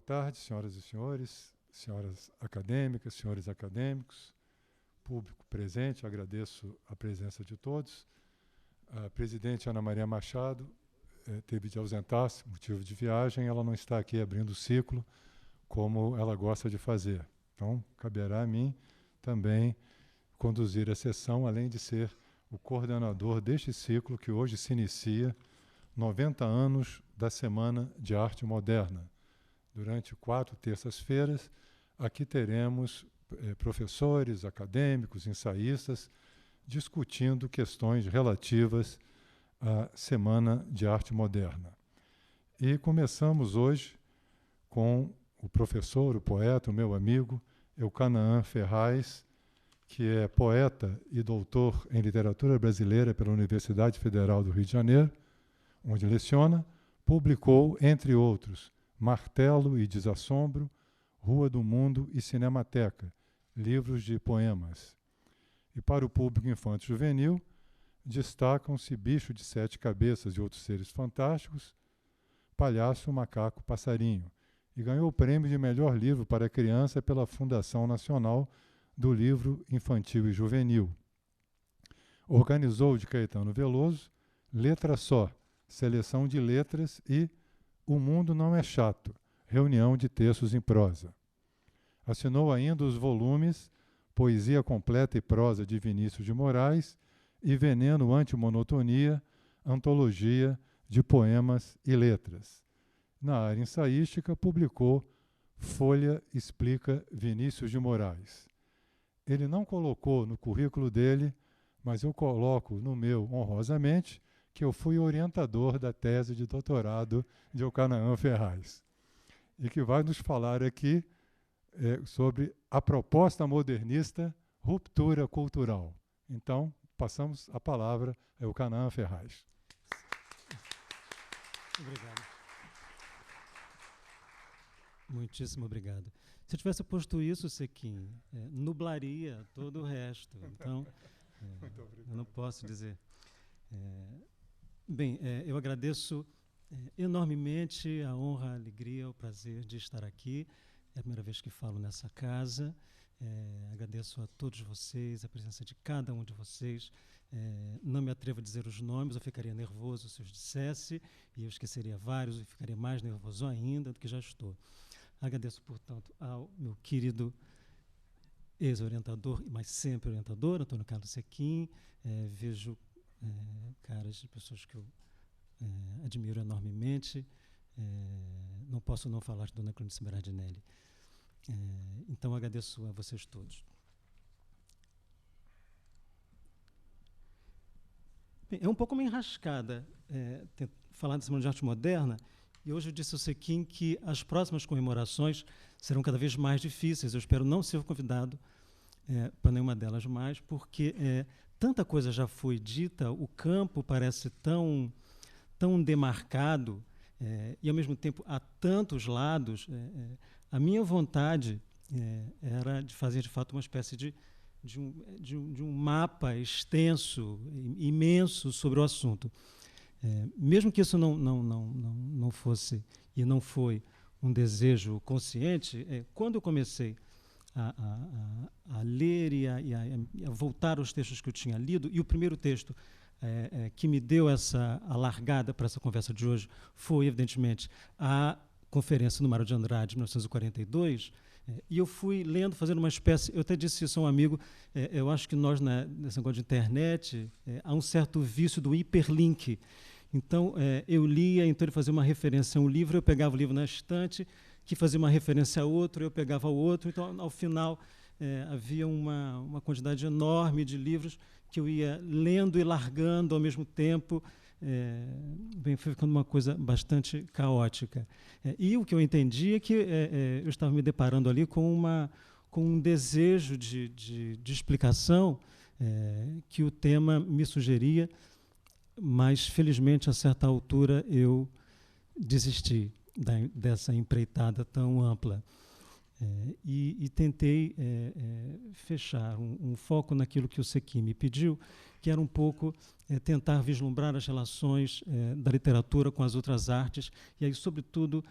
tarde, senhoras e senhores, senhoras acadêmicas, senhores acadêmicos, público presente. Agradeço a presença de todos. A presidente Ana Maria Machado teve de ausentar-se, motivo de viagem. Ela não está aqui abrindo o ciclo, como ela gosta de fazer. Então, caberá a mim também conduzir a sessão, além de ser o coordenador deste ciclo que hoje se inicia, 90 anos da Semana de Arte Moderna. Durante 4 terças-feiras, aqui teremos professores, acadêmicos, ensaístas, discutindo questões relativas à Semana de Arte Moderna. E começamos hoje com o professor, o poeta, o meu amigo, Eucanaã Ferraz, que é poeta e doutor em literatura brasileira pela Universidade Federal do Rio de Janeiro, onde leciona, publicou, entre outros, Martelo e Desassombro, Rua do Mundo e Cinemateca, livros de poemas. E para o público infanto-juvenil, destacam-se Bicho de 7 Cabeças e Outros Seres Fantásticos, Palhaço, Macaco, Passarinho, e ganhou o prêmio de melhor livro para criança pela Fundação Nacional do Livro Infantil e Juvenil. Organizou de Caetano Veloso, Letra Só, Seleção de Letras e O Mundo Não é Chato, reunião de textos em prosa. Assinou ainda os volumes Poesia Completa e Prosa de Vinícius de Moraes e Veneno Antimonotonia, antologia de poemas e letras. Na área ensaística, publicou Folha Explica Vinícius de Moraes. Ele não colocou no currículo dele, mas eu coloco no meu honrosamente, que eu fui orientador da tese de doutorado de Eucanaã Ferraz, e que vai nos falar aqui sobre a proposta modernista Ruptura Cultural. Então, passamos a palavra a Eucanaã Ferraz. Obrigado. Muitíssimo obrigado. Se eu tivesse posto isso, Sequim, nublaria todo o resto. Então, eu não posso dizer. Bem, eu agradeço enormemente a honra, a alegria, o prazer de estar aqui. É a primeira vez que falo nessa casa. Agradeço a todos vocês, a presença de cada um de vocês. Não me atrevo a dizer os nomes, eu ficaria nervoso se eu os dissesse, e eu esqueceria vários e ficaria mais nervoso ainda do que já estou. Agradeço, portanto, ao meu querido ex-orientador, mas sempre orientador, Antônio Carlos Sequim. Vejo caras de pessoas que eu admiro enormemente. Não posso não falar de Dona Cleonice Berardinelli. Então, agradeço a vocês todos. Bem, é um pouco uma enrascada falar da Semana de Arte Moderna, e hoje eu disse ao Sequim que as próximas comemorações serão cada vez mais difíceis. Eu espero não ser convidado para nenhuma delas mais, porque tanta coisa já foi dita, o campo parece tão demarcado, e, ao mesmo tempo, há tantos lados. A minha vontade era de fazer, de fato, uma espécie de um mapa extenso, imenso sobre o assunto. Mesmo que isso não fosse e não foi um desejo consciente, quando eu comecei a ler e a voltar aos textos que eu tinha lido, e o primeiro texto que me deu a largada para essa conversa de hoje foi, evidentemente, a Conferência no Mário de Andrade, de 1942, e eu fui lendo, fazendo uma espécie... Eu até disse isso a um amigo, eu acho que nós, nesse negócio de internet, há um certo vício do hiperlink. Então, eu lia, então ele fazia uma referência a um livro, eu pegava o livro na estante, que fazia uma referência a outro, eu pegava o outro. Então, ao final, havia uma quantidade enorme de livros que eu ia lendo e largando ao mesmo tempo. Bem, foi ficando uma coisa bastante caótica. E o que eu entendi é que eu estava me deparando ali com um desejo de explicação que o tema me sugeria, mas, felizmente, a certa altura, eu desisti dessa empreitada tão ampla. E tentei fechar um foco naquilo que o Sequim me pediu, que era um pouco tentar vislumbrar as relações da literatura com as outras artes, e aí, sobretudo,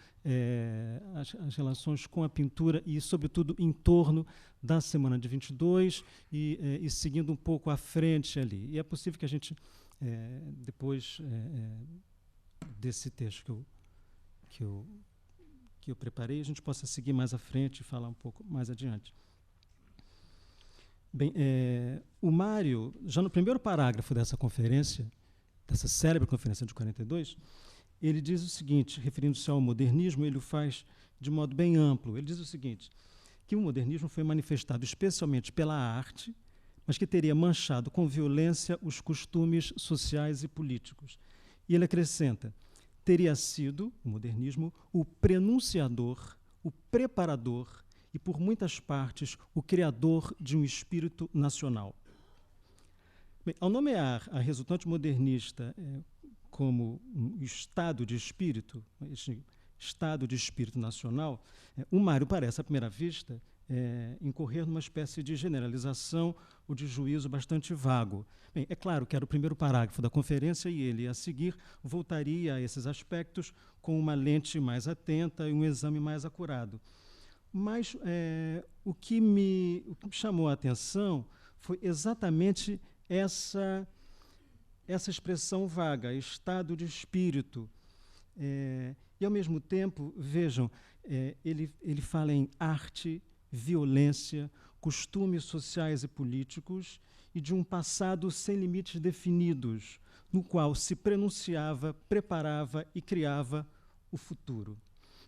as relações com a pintura e, sobretudo, em torno da Semana de 22 e seguindo um pouco à frente ali. E é possível que a gente, depois desse texto que eu preparei, a gente possa seguir mais à frente e falar um pouco mais adiante. Bem, o Mário, já no primeiro parágrafo dessa conferência, dessa célebre conferência de 42, ele diz o seguinte, referindo-se ao modernismo, ele o faz de modo bem amplo. Ele diz o seguinte, que o modernismo foi manifestado especialmente pela arte, mas que teria manchado com violência os costumes sociais e políticos. E ele acrescenta, teria sido, o modernismo, o prenunciador, o preparador e, por muitas partes, o criador de um espírito nacional. Bem, ao nomear a resultante modernista como um estado de espírito, este estado de espírito nacional, o Mário parece, à primeira vista, incorrer numa espécie de generalização ou de juízo bastante vago. Bem, é claro que era o primeiro parágrafo da conferência e ele, a seguir, voltaria a esses aspectos com uma lente mais atenta e um exame mais acurado. Mas o que me chamou a atenção foi exatamente essa expressão vaga, estado de espírito. E, ao mesmo tempo, vejam, ele fala em arte, violência, costumes sociais e políticos e de um passado sem limites definidos, no qual se prenunciava, preparava e criava o futuro.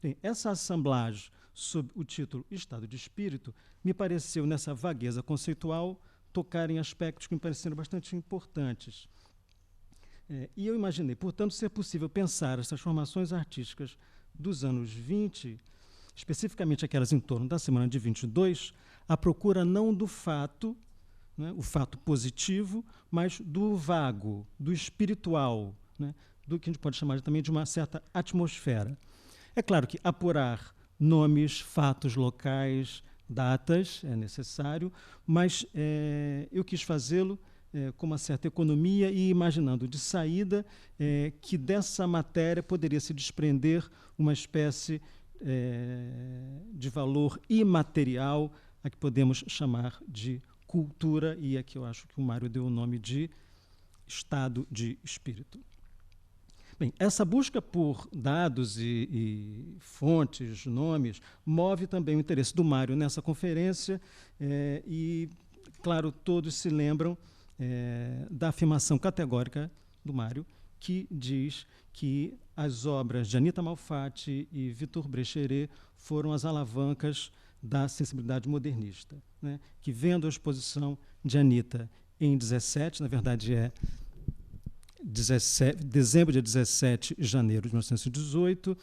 Bem, essa assemblagem sob o título Estado de Espírito me pareceu, nessa vagueza conceitual, tocar em aspectos que me pareceram bastante importantes. E eu imaginei, portanto, ser possível pensar as transformações artísticas dos anos 20, especificamente aquelas em torno da Semana de 22, à procura não do fato, né, o fato positivo, mas do vago, do espiritual, né, do que a gente pode chamar também de uma certa atmosfera. É claro que apurar nomes, fatos locais, datas é necessário, mas eu quis fazê-lo com uma certa economia e imaginando de saída que dessa matéria poderia se desprender uma espécie de valor imaterial a que podemos chamar de cultura, e aqui eu acho que o Mário deu o nome de estado de espírito. Bem, essa busca por dados e fontes, nomes, move também o interesse do Mário nessa conferência e, claro, todos se lembram da afirmação categórica do Mário, que diz que as obras de Anita Malfatti e Victor Brecheret foram as alavancas da sensibilidade modernista, né? Que, vendo a exposição de Anita em 17, na verdade dezembro de 17 e janeiro de 1918,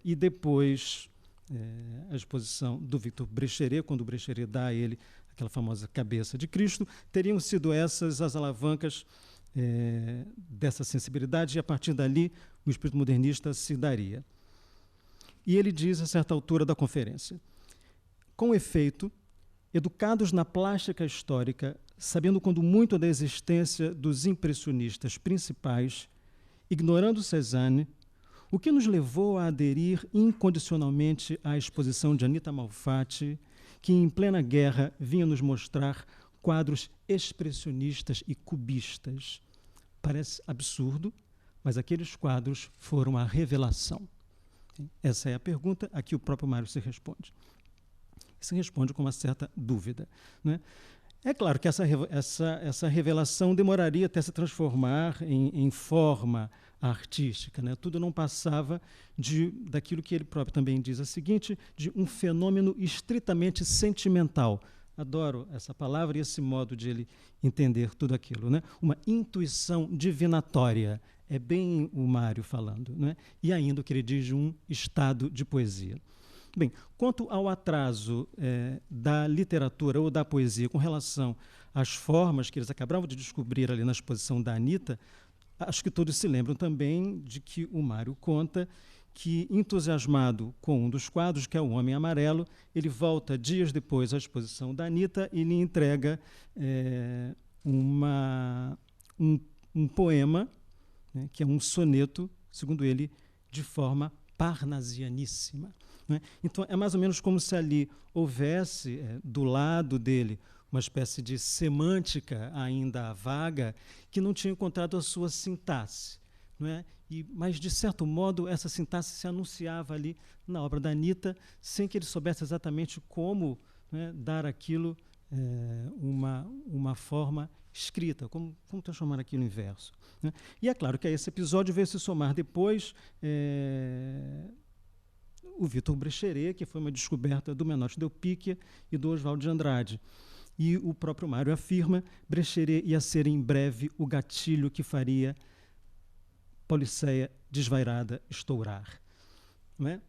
e depois a exposição do Victor Brecheret, quando o Brecheret dá a ele aquela famosa cabeça de Cristo, teriam sido essas as alavancas dessa sensibilidade, e a partir dali o espírito modernista se daria. E ele diz, a certa altura da conferência, com efeito, educados na plástica histórica, sabendo quando muito da existência dos impressionistas principais, ignorando Cézanne, o que nos levou a aderir incondicionalmente à exposição de Anita Malfatti, que em plena guerra vinha nos mostrar quadros expressionistas e cubistas. Parece absurdo, mas aqueles quadros foram a revelação. Essa é a pergunta a que o próprio Mário se responde. Se responde com uma certa dúvida, né? É claro que essa revelação demoraria até se transformar em forma artística, né? Tudo não passava daquilo que ele próprio também diz a seguinte, de um fenômeno estritamente sentimental. Adoro essa palavra e esse modo de ele entender tudo aquilo, né? Uma intuição divinatória, é bem o Mário falando, né? E ainda o que ele diz de um estado de poesia. Bem, quanto ao atraso da literatura ou da poesia com relação às formas que eles acabavam de descobrir ali na exposição da Anita, acho que todos se lembram também de que o Mário conta que, entusiasmado com um dos quadros, que é o Homem Amarelo, ele volta dias depois à exposição da Anitta e lhe entrega um poema, né, que é um soneto, segundo ele, de forma parnasianíssima. Né? Então, é mais ou menos como se ali houvesse, do lado dele, uma espécie de semântica ainda vaga, que não tinha encontrado a sua sintaxe. Não é? Mas, de certo modo, essa sintaxe se anunciava ali na obra da Anitta, sem que ele soubesse exatamente como, né, dar aquilo uma forma escrita, como transformar aquilo em verso. Né? E é claro que a esse episódio veio se somar depois o Victor Brecheret, que foi uma descoberta do Menotti Del Picchia e do Oswald de Andrade. E o próprio Mário afirma, Brecheret ia ser em breve o gatilho que faria Pauliceia desvairada estourar. Não é?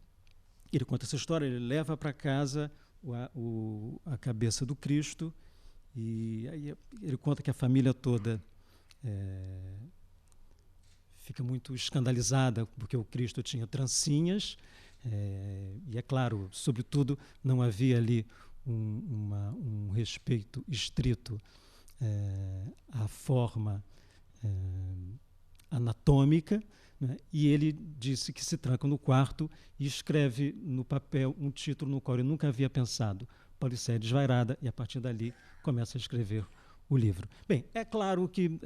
Ele conta essa história, ele leva para casa a cabeça do Cristo, e aí ele conta que a família toda fica muito escandalizada, porque o Cristo tinha trancinhas, e é claro, sobretudo, não havia ali um respeito estrito à forma anatômica, né? E ele disse que se tranca no quarto e escreve no papel um título no qual ele nunca havia pensado, Pauliceia desvairada, e a partir dali começa a escrever o livro. Bem, é claro que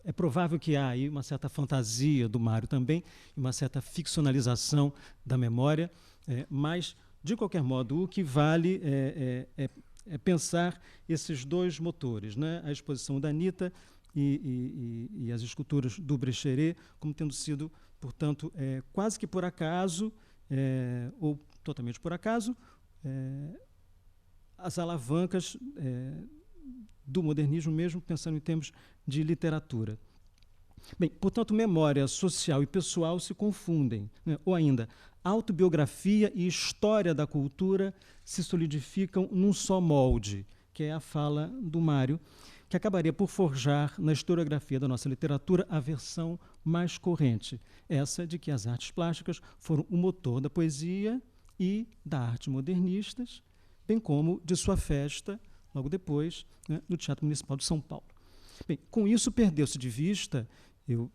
é provável que há aí uma certa fantasia do Mário também, uma certa ficcionalização da memória, mas, de qualquer modo, o que vale é pensar esses dois motores, né? A exposição da Anitta e as esculturas do Brecheret como tendo sido, portanto, quase que por acaso, ou totalmente por acaso, as alavancas do modernismo, mesmo pensando em termos de literatura. Bem, portanto, memória social e pessoal se confundem, né? Ou ainda, autobiografia e história da cultura se solidificam num só molde, que é a fala do Mário, que acabaria por forjar na historiografia da nossa literatura a versão mais corrente, essa de que as artes plásticas foram o motor da poesia e da arte modernistas, bem como de sua festa, logo depois, né, no Teatro Municipal de São Paulo. Bem, com isso perdeu-se de vista, eu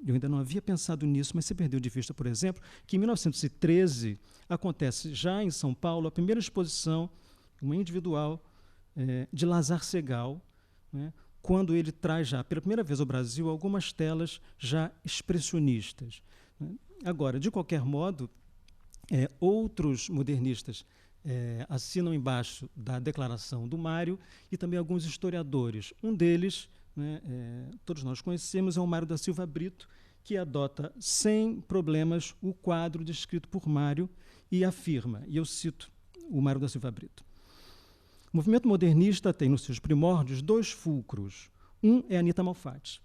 ainda não havia pensado nisso, mas se perdeu de vista, por exemplo, que em 1913 acontece já em São Paulo a primeira exposição, uma individual, de Lazar Segal, né, quando ele traz já pela primeira vez ao Brasil algumas telas já expressionistas. Né. Agora, de qualquer modo, outros modernistas assinam embaixo da declaração do Mário e também alguns historiadores. Um deles, né, todos nós conhecemos, é o Mário da Silva Brito, que adota sem problemas o quadro descrito por Mário e afirma, e eu cito o Mário da Silva Brito: o movimento modernista tem nos seus primórdios dois fulcros. Um é Anitta Malfatti.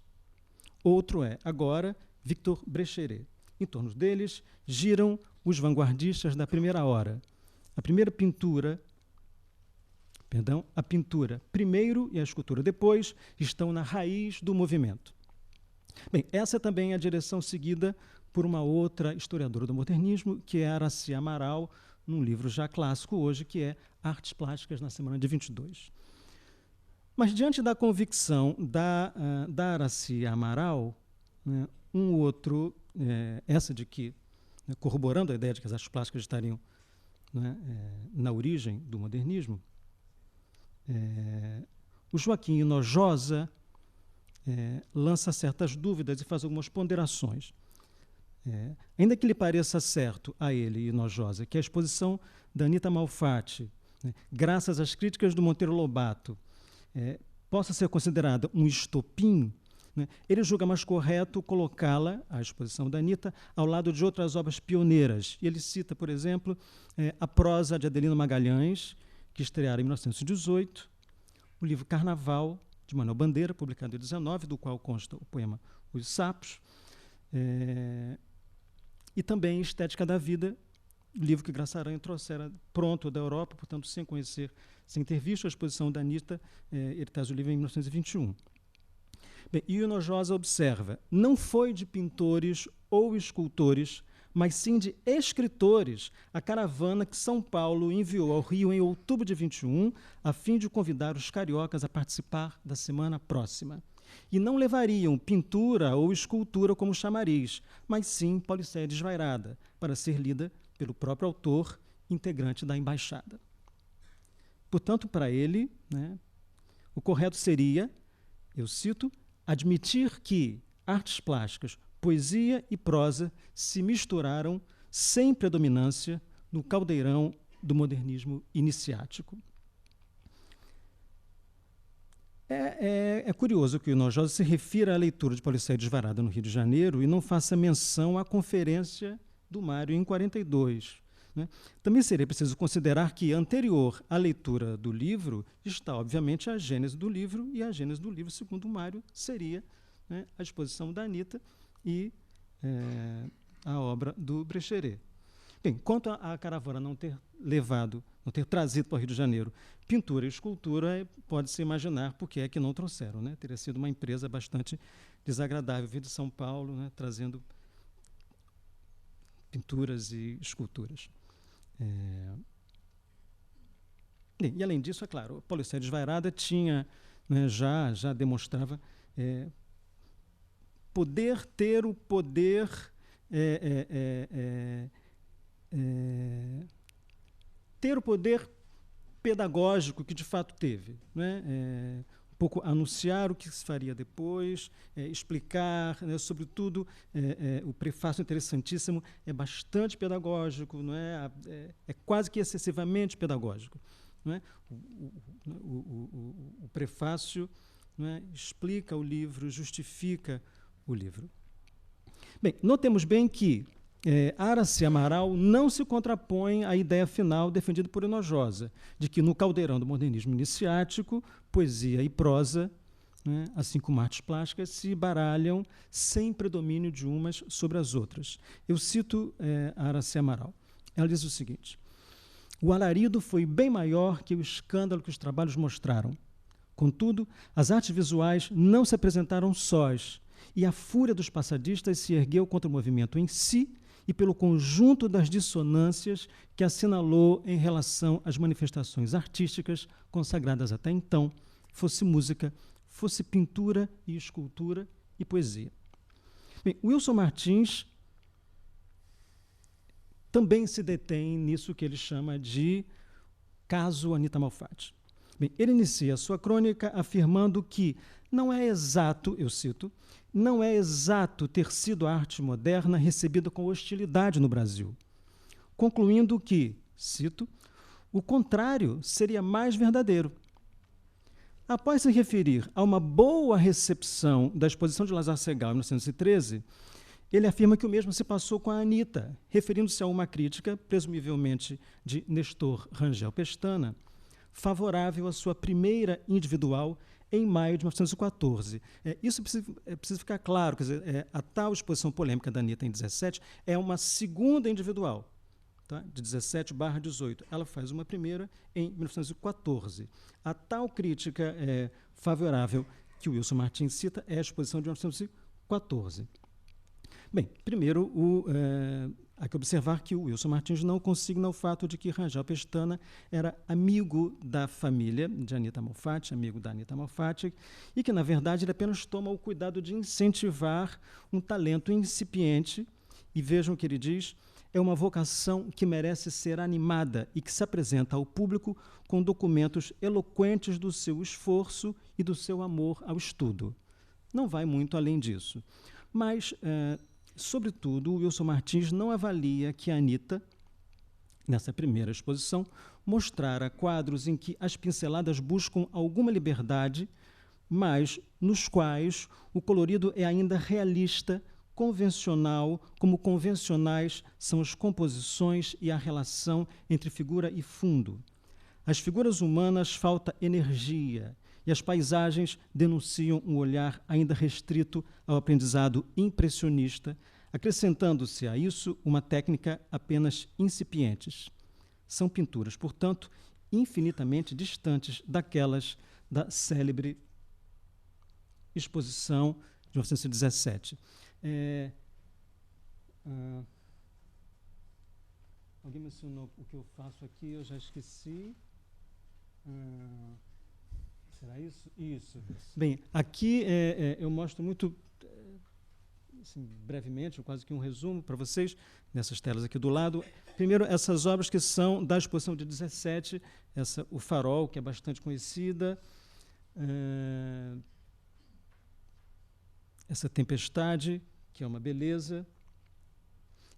Outro é, agora, Victor Brecheret. Em torno deles giram os vanguardistas da primeira hora. A pintura primeiro e a escultura depois estão na raiz do movimento. Bem, essa também é a direção seguida por uma outra historiadora do modernismo, que é Aracy Amaral, num livro já clássico hoje, que é Artes Plásticas na Semana de 22. Mas, diante da convicção da Aracy Amaral, né, essa de que, né, corroborando a ideia de que as artes plásticas estariam, né, na origem do modernismo, o Joaquim Hinojosa lança certas dúvidas e faz algumas ponderações. Ainda que lhe pareça certo a ele, Hinojosa, que a exposição da Anitta Malfatti, né, graças às críticas do Monteiro Lobato, possa ser considerada um estopim, né, ele julga mais correto colocá-la, a exposição da Anitta, ao lado de outras obras pioneiras. E ele cita, por exemplo, a prosa de Adelino Magalhães, que estreara em 1918, o livro Carnaval, de Manuel Bandeira, publicado em 19, do qual consta o poema Os Sapos, e também Estética da Vida, livro que Graça Aranha trouxera pronto da Europa, portanto, sem conhecer, sem ter visto a exposição da Anitta, ele traz o livro em 1921. Bem, e o Hinojosa observa, não foi de pintores ou escultores, mas sim de escritores, a caravana que São Paulo enviou ao Rio em outubro de 21, a fim de convidar os cariocas a participar da semana próxima. E não levariam pintura ou escultura como chamariz, mas sim Pauliceia Desvairada, para ser lida pelo próprio autor, integrante da embaixada. Portanto, para ele, né, o correto seria, eu cito, admitir que artes plásticas, poesia e prosa se misturaram sem predominância no caldeirão do modernismo iniciático. É curioso que o Hinojosa se refira à leitura de Pauliceia Desvairada no Rio de Janeiro e não faça menção à conferência do Mário em 42. Né? Também seria preciso considerar que, anterior à leitura do livro, está, obviamente, a gênese do livro, e a gênese do livro, segundo o Mário, seria, né, a exposição da Anitta e a obra do Brecheret. Bem, quanto à caravana não ter trazido para o Rio de Janeiro pintura e escultura, pode-se imaginar por que é que não trouxeram. Né? Teria sido uma empresa bastante desagradável vir de São Paulo, né, trazendo pinturas e esculturas. Bem, e além disso, é claro, a Pauliceia Desvairada tinha, né, já demonstrava ter o poder ter o poder pedagógico que de fato teve, né? Um pouco anunciar o que se faria depois, explicar, né? Sobretudo o prefácio interessantíssimo é bastante pedagógico, não é? É quase que excessivamente pedagógico, não é? O prefácio, não é, explica o livro, justifica o livro. Bem, notemos bem que Aracy Amaral não se contrapõe à ideia final defendida por Hinojosa, de que no caldeirão do modernismo iniciático, poesia e prosa, né, assim como artes plásticas, se baralham sem predomínio de umas sobre as outras. Eu cito Aracy Amaral. Ela diz o seguinte: o alarido foi bem maior que o escândalo que os trabalhos mostraram. Contudo, as artes visuais não se apresentaram sós, e a fúria dos passadistas se ergueu contra o movimento em si e pelo conjunto das dissonâncias que assinalou em relação às manifestações artísticas consagradas até então, fosse música, fosse pintura e escultura e poesia. Bem, Wilson Martins também se detém nisso que ele chama de caso Anita Malfatti. Bem, ele inicia a sua crônica afirmando que não é exato, eu cito, não é exato ter sido a arte moderna recebida com hostilidade no Brasil, concluindo que, cito, o contrário seria mais verdadeiro. Após se referir a uma boa recepção da exposição de Lazar Segal em 1913, ele afirma que o mesmo se passou com a Anitta, referindo-se a uma crítica, presumivelmente de Nestor Rangel Pestana, favorável à sua primeira individual em maio de 1914. Isso precisa ficar claro, quer dizer, a tal exposição polêmica da Anitta em 17 é uma segunda individual, tá? De 17/18. Ela faz uma primeira em 1914. A tal crítica favorável que o Wilson Martins cita é a exposição de 1914. Bem, primeiro, há que observar que o Wilson Martins não consigna o fato de que Rangel Pestana era amigo da família de Anita Malfatti, amigo da Anita Malfatti, e que, na verdade, ele apenas toma o cuidado de incentivar um talento incipiente, e vejam o que ele diz, é uma vocação que merece ser animada e que se apresenta ao público com documentos eloquentes do seu esforço e do seu amor ao estudo. Não vai muito além disso. Mas, sobretudo, o Wilson Martins não avalia que a Anitta, nessa primeira exposição, mostrara quadros em que as pinceladas buscam alguma liberdade, mas nos quais o colorido é ainda realista, convencional, como convencionais são as composições e a relação entre figura e fundo. Às figuras humanas falta energia, e as paisagens denunciam um olhar ainda restrito ao aprendizado impressionista, acrescentando-se a isso uma técnica apenas incipientes. São pinturas, portanto, infinitamente distantes daquelas da célebre exposição de 1917. Alguém mencionou o que eu faço aqui, eu já esqueci. Será isso? Isso. Bem, aqui eu mostro muito, assim, brevemente, quase que um resumo para vocês, nessas telas aqui do lado. Primeiro, essas obras que são da exposição de 17, o Farol, que é bastante conhecida, essa Tempestade, que é uma beleza.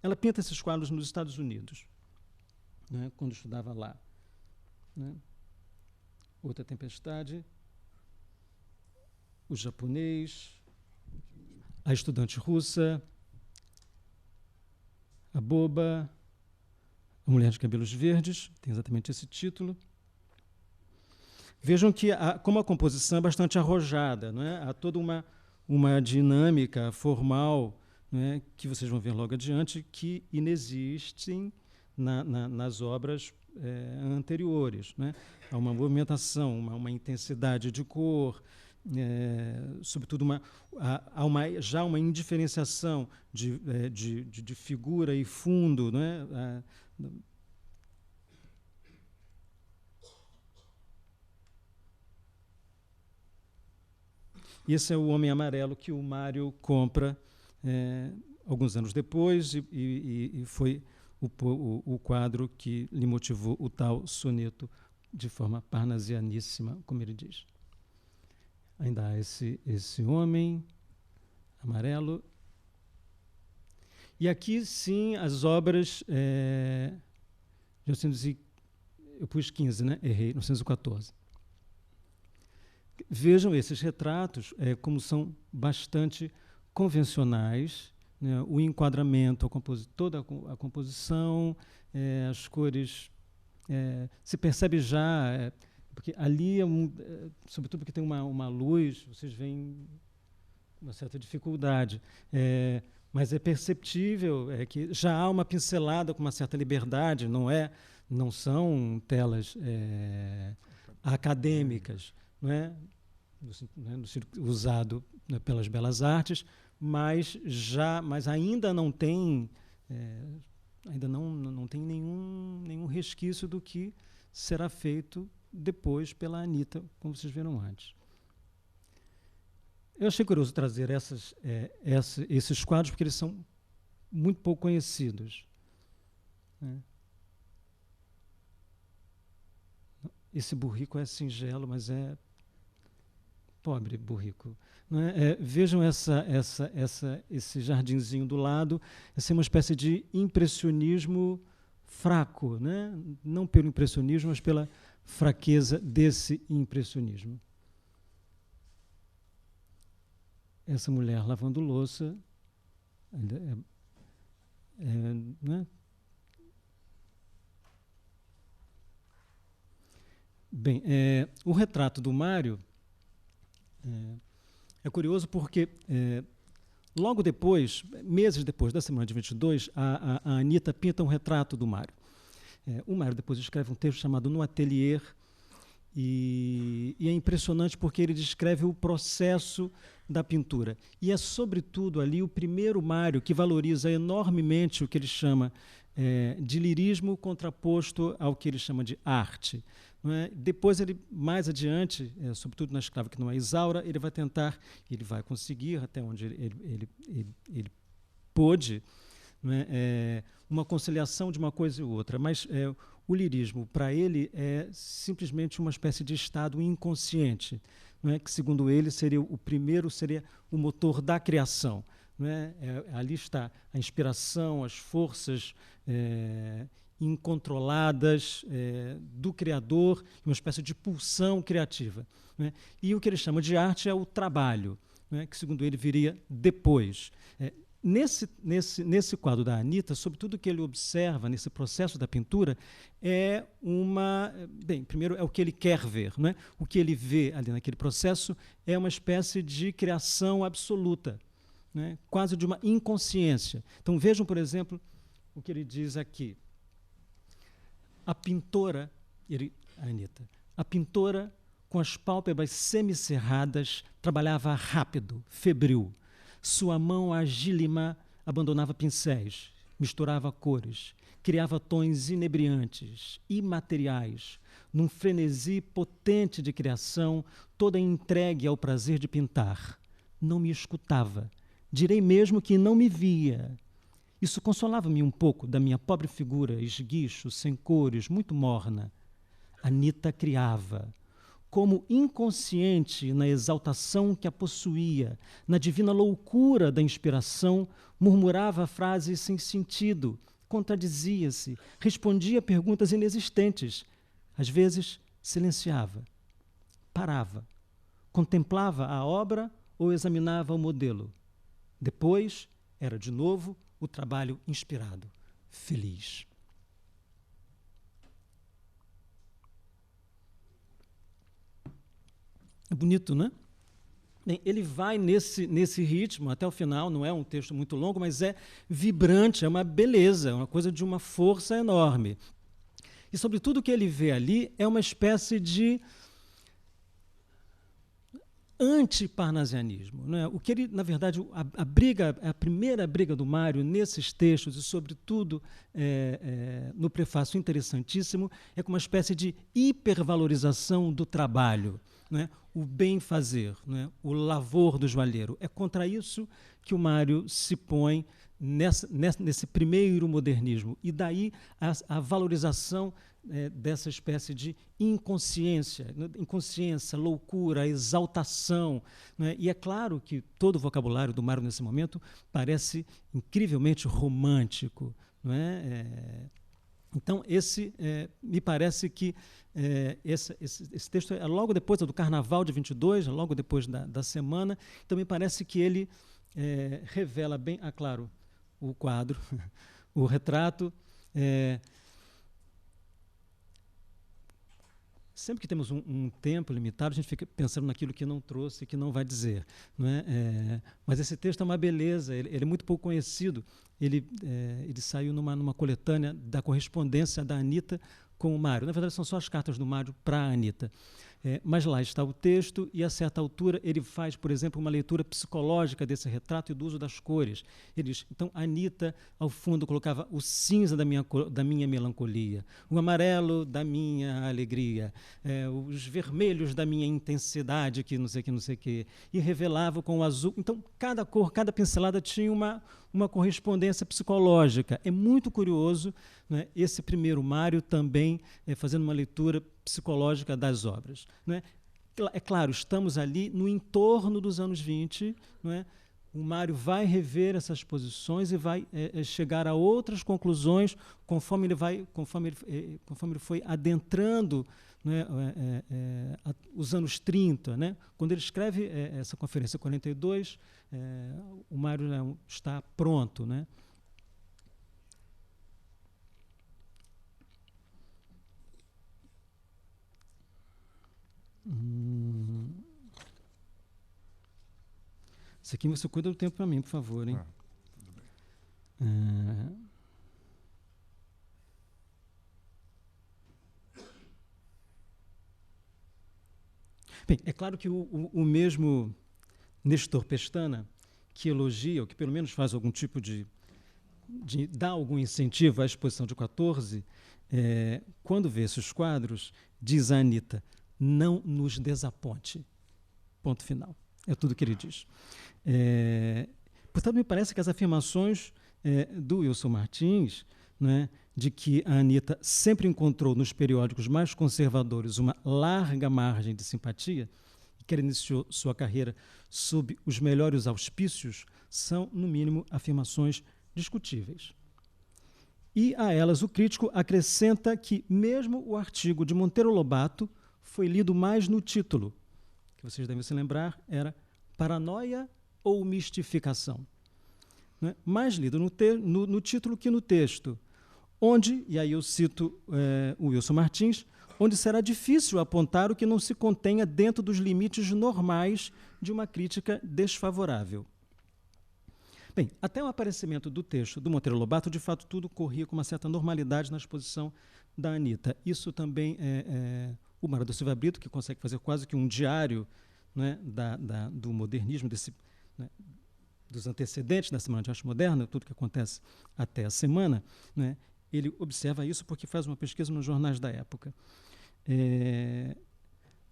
Ela pinta esses quadros nos Estados Unidos, né, quando estudava lá. Né? Outra Tempestade, o japonês, a estudante russa, a boba, a mulher de cabelos verdes, tem exatamente esse título. Vejam que como a composição é bastante arrojada, não é? Há toda uma dinâmica formal, não é? Que vocês vão ver logo adiante, que inexistem nas obras anteriores. Não é? Há uma movimentação, uma intensidade de cor, sobretudo há já uma indiferenciação de figura e fundo. Não é? E esse é o Homem Amarelo que o Mário compra alguns anos depois e foi o quadro que lhe motivou o tal soneto de forma parnasianíssima, como ele diz. Ainda há esse Homem Amarelo. E aqui, sim, as obras... eu pus 15, né? Errei, 1914. Vejam esses retratos, como são bastante convencionais, né? O enquadramento, toda a composição, as cores, se percebe já, porque ali, sobretudo porque tem uma luz, vocês veem uma certa dificuldade, mas é perceptível que já há uma pincelada com uma certa liberdade, não são telas acadêmicas, não é? No sentido usado, né, pelas belas artes, mas ainda não tem nenhum resquício do que será feito depois pela Anita, como vocês viram antes. Eu achei curioso trazer esses quadros porque eles são muito pouco conhecidos. Né? Esse burrico é singelo, mas é pobre burrico. Não é? Vejam esse jardinzinho do lado, essa é uma espécie de impressionismo fraco, né? Não pelo impressionismo, mas pela fraqueza desse impressionismo. Essa mulher lavando louça, né? Bem, o retrato do Mário é curioso porque logo depois, meses depois da semana de 22, a Anita pinta um retrato do Mário. O Mário depois escreve um texto chamado No Atelier e é impressionante porque ele descreve o processo da pintura. E é, sobretudo, ali o primeiro Mário que valoriza enormemente o que ele chama de lirismo contraposto ao que ele chama de arte. Não é? Depois, ele, mais adiante, sobretudo na Escrava que não é Isaura, ele vai tentar, ele vai conseguir, até onde ele pôde, não é? Uma conciliação de uma coisa e outra. Mas o lirismo, para ele, é simplesmente uma espécie de estado inconsciente, não é? Que, segundo ele, seria o motor da criação. Não é? Ali está a inspiração, as forças incontroladas do criador, uma espécie de pulsão criativa. Né? E o que ele chama de arte é o trabalho, né? Que, segundo ele, viria depois. Nesse quadro da Anita, sobretudo o que ele observa nesse processo da pintura primeiro é o que ele quer ver. Né? O que ele vê ali naquele processo é uma espécie de criação absoluta, né? Quase de uma inconsciência. Então vejam, por exemplo, o que ele diz aqui. A pintora, a Anita, a pintora com as pálpebras semicerradas, trabalhava rápido, febril. Sua mão agílima abandonava pincéis, misturava cores, criava tons inebriantes, imateriais, num frenesi potente de criação, toda entregue ao prazer de pintar. Não me escutava, direi mesmo que não me via. Isso consolava-me um pouco da minha pobre figura, esguicho, sem cores, muito morna. Anita criava, como inconsciente na exaltação que a possuía, na divina loucura da inspiração, murmurava frases sem sentido, contradizia-se, respondia a perguntas inexistentes. Às vezes, silenciava, parava, contemplava a obra ou examinava o modelo. Depois, era de novo o trabalho inspirado, feliz. É bonito, né? Bem, ele vai nesse ritmo até o final, não é um texto muito longo, mas é vibrante, é uma beleza, é uma coisa de uma força enorme. E, sobretudo, o que ele vê ali é uma espécie de anti-parnasianismo, né? O que ele, na verdade, a primeira briga do Mário nesses textos, e sobretudo no prefácio interessantíssimo, é com uma espécie de hipervalorização do trabalho, né? O bem-fazer, né? O lavor do joalheiro. É contra isso que o Mário se põe nesse primeiro modernismo. E daí a valorização dessa espécie de inconsciência, loucura, exaltação, né? E é claro que todo o vocabulário do Mário nesse momento parece incrivelmente romântico, não é? Então, me parece que esse texto é logo depois do Carnaval de 22, logo depois da semana, então me parece que ele revela bem, claro, o quadro, o retrato. Sempre que temos um tempo limitado, a gente fica pensando naquilo que não trouxe, que não vai dizer. Não é? Mas esse texto é uma beleza, ele é muito pouco conhecido. Ele saiu numa coletânea da correspondência da Anita com o Mário. Na verdade, são só as cartas do Mário para a Anita. Mas lá está o texto e, a certa altura, ele faz, por exemplo, uma leitura psicológica desse retrato e do uso das cores. Ele diz, então, a Anita, ao fundo, colocava o cinza da minha melancolia, o amarelo da minha alegria, os vermelhos da minha intensidade, que não sei o que, e revelava com o azul. Então, cada cor, cada pincelada tinha uma correspondência psicológica. É muito curioso, né, esse primeiro Mário também fazendo uma leitura psicológica das obras. Não é? É claro, estamos ali no entorno dos anos 20, não é? O Mário vai rever essas posições e vai chegar a outras conclusões conforme ele foi adentrando, né, os anos 30. Né? Quando ele escreve essa conferência 42, o Mário está pronto. Né? Isso aqui você cuida do tempo para mim, por favor, hein? Tudo bem. Bem, é claro que o mesmo Nestor Pestana, que elogia, ou que pelo menos faz algum tipo de dá algum incentivo à exposição de 14, quando vê esses quadros, diz a Anita, não nos desaponte. Ponto final. É tudo que ele diz. Portanto, me parece que as afirmações do Wilson Martins, né, de que a Anita sempre encontrou nos periódicos mais conservadores uma larga margem de simpatia, e que ela iniciou sua carreira sob os melhores auspícios, são, no mínimo, afirmações discutíveis. E a elas o crítico acrescenta que mesmo o artigo de Monteiro Lobato foi lido mais no título, que vocês devem se lembrar, era Paranoia ou Mistificação? Né? Mais lido no título que no texto, onde, e aí eu cito o Wilson Martins, onde será difícil apontar o que não se contenha dentro dos limites normais de uma crítica desfavorável. Bem, até o aparecimento do texto do Monteiro Lobato, de fato, tudo corria com uma certa normalidade na exposição da Anita. Isso também o Mário da Silva Brito, que consegue fazer quase que um diário, né, do modernismo, né, dos antecedentes da Semana de Arte Moderna, tudo que acontece até a semana, né, ele observa isso porque faz uma pesquisa nos jornais da época.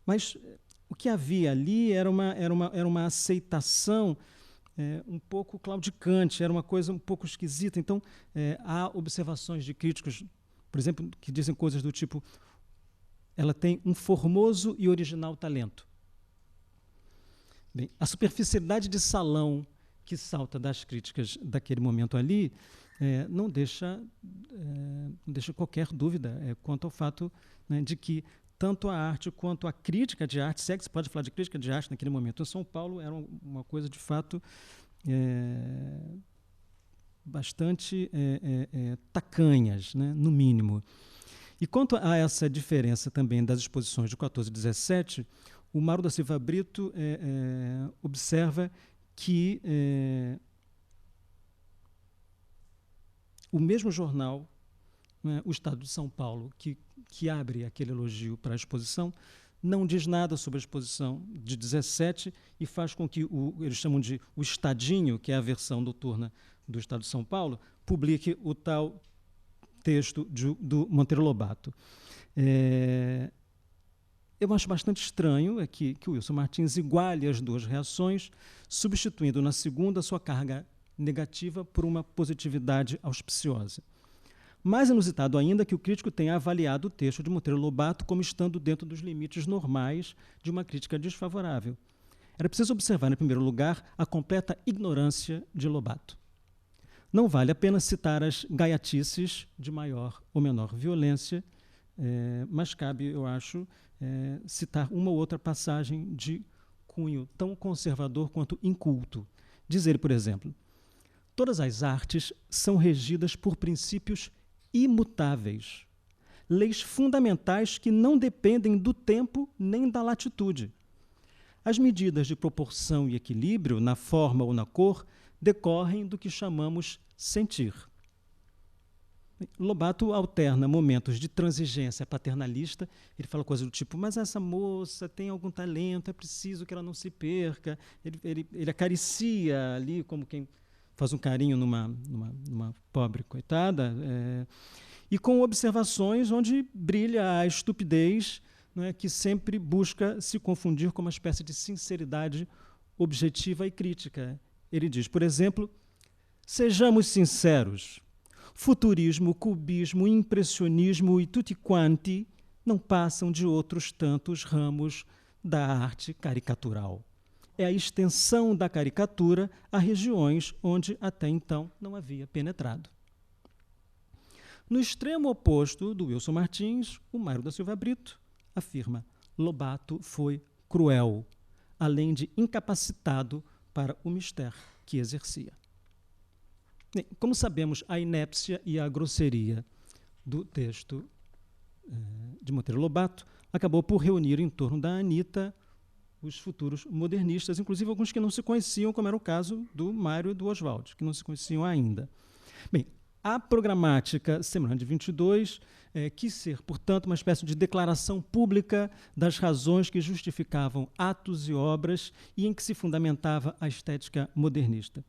Mas o que havia ali era uma aceitação um pouco claudicante, era uma coisa um pouco esquisita. Então, há observações de críticos, por exemplo, que dizem coisas do tipo: ela tem um formoso e original talento. Bem, a superficialidade de salão que salta das críticas daquele momento ali não deixa qualquer dúvida quanto ao fato, né, de que tanto a arte quanto a crítica de arte, se é que se pode falar de crítica de arte naquele momento em São Paulo, era uma coisa de fato bastante tacanhas, né, no mínimo. E quanto a essa diferença também das exposições de 14 e 17, o Mário da Silva Brito observa que o mesmo jornal, né, o Estado de São Paulo, que abre aquele elogio para a exposição, não diz nada sobre a exposição de 17 e faz com que eles chamam de o Estadinho, que é a versão noturna do Estado de São Paulo, publique o tal texto do Monteiro Lobato. Eu acho bastante estranho que o Wilson Martins iguale as duas reações, substituindo na segunda sua carga negativa por uma positividade auspiciosa. Mais inusitado ainda que o crítico tenha avaliado o texto de Monteiro Lobato como estando dentro dos limites normais de uma crítica desfavorável. Era preciso observar, em primeiro lugar, a completa ignorância de Lobato. Não vale a pena citar as gaiatices de maior ou menor violência, mas cabe, eu acho, citar uma ou outra passagem de cunho tão conservador quanto inculto. Diz ele, por exemplo: todas as artes são regidas por princípios imutáveis, leis fundamentais que não dependem do tempo nem da latitude. As medidas de proporção e equilíbrio, na forma ou na cor, decorrem do que chamamos sentir. Lobato alterna momentos de transigência paternalista. Ele fala coisas do tipo: mas essa moça tem algum talento, é preciso que ela não se perca. Ele acaricia ali como quem faz um carinho numa pobre coitada, e com observações onde brilha a estupidez, né, que sempre busca se confundir com uma espécie de sinceridade objetiva e crítica. Ele diz, por exemplo: sejamos sinceros, futurismo, cubismo, impressionismo e tutti quanti não passam de outros tantos ramos da arte caricatural. É a extensão da caricatura a regiões onde até então não havia penetrado. No extremo oposto do Wilson Martins, o Mário da Silva Brito afirma: Lobato foi cruel, além de incapacitado para o mistério que exercia. Bem, como sabemos, a inépcia e a grosseria do texto de Monteiro Lobato acabou por reunir em torno da Anita os futuros modernistas, inclusive alguns que não se conheciam, como era o caso do Mário e do Oswald, que não se conheciam ainda. Bem, a programática Semana de 22 quis ser, portanto, uma espécie de declaração pública das razões que justificavam atos e obras e em que se fundamentava a estética modernista.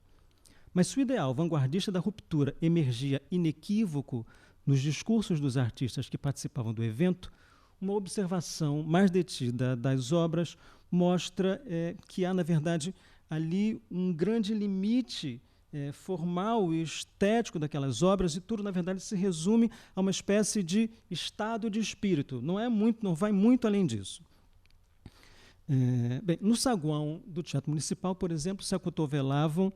Mas se o ideal vanguardista da ruptura emergia inequívoco nos discursos dos artistas que participavam do evento, uma observação mais detida das obras mostra que há, na verdade, ali um grande limite formal e estético daquelas obras, e tudo, na verdade, se resume a uma espécie de estado de espírito. Não vai muito além disso. Bem, no saguão do Teatro Municipal, por exemplo, se acotovelavam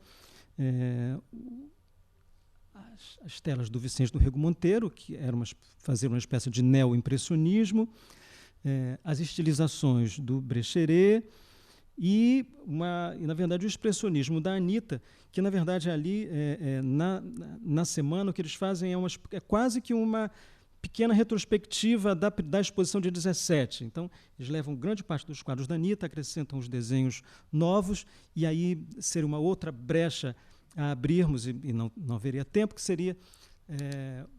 as telas do Vicente do Rego Monteiro, que faziam uma espécie de neo-impressionismo, as estilizações do Brecheret e, na verdade, o expressionismo da Anita, que, na verdade, ali, na semana, o que eles fazem é quase que uma pequena retrospectiva da exposição de 17. Então, eles levam grande parte dos quadros da Anita, acrescentam os desenhos novos, e aí seria uma outra brecha a abrirmos, e não haveria tempo, que seria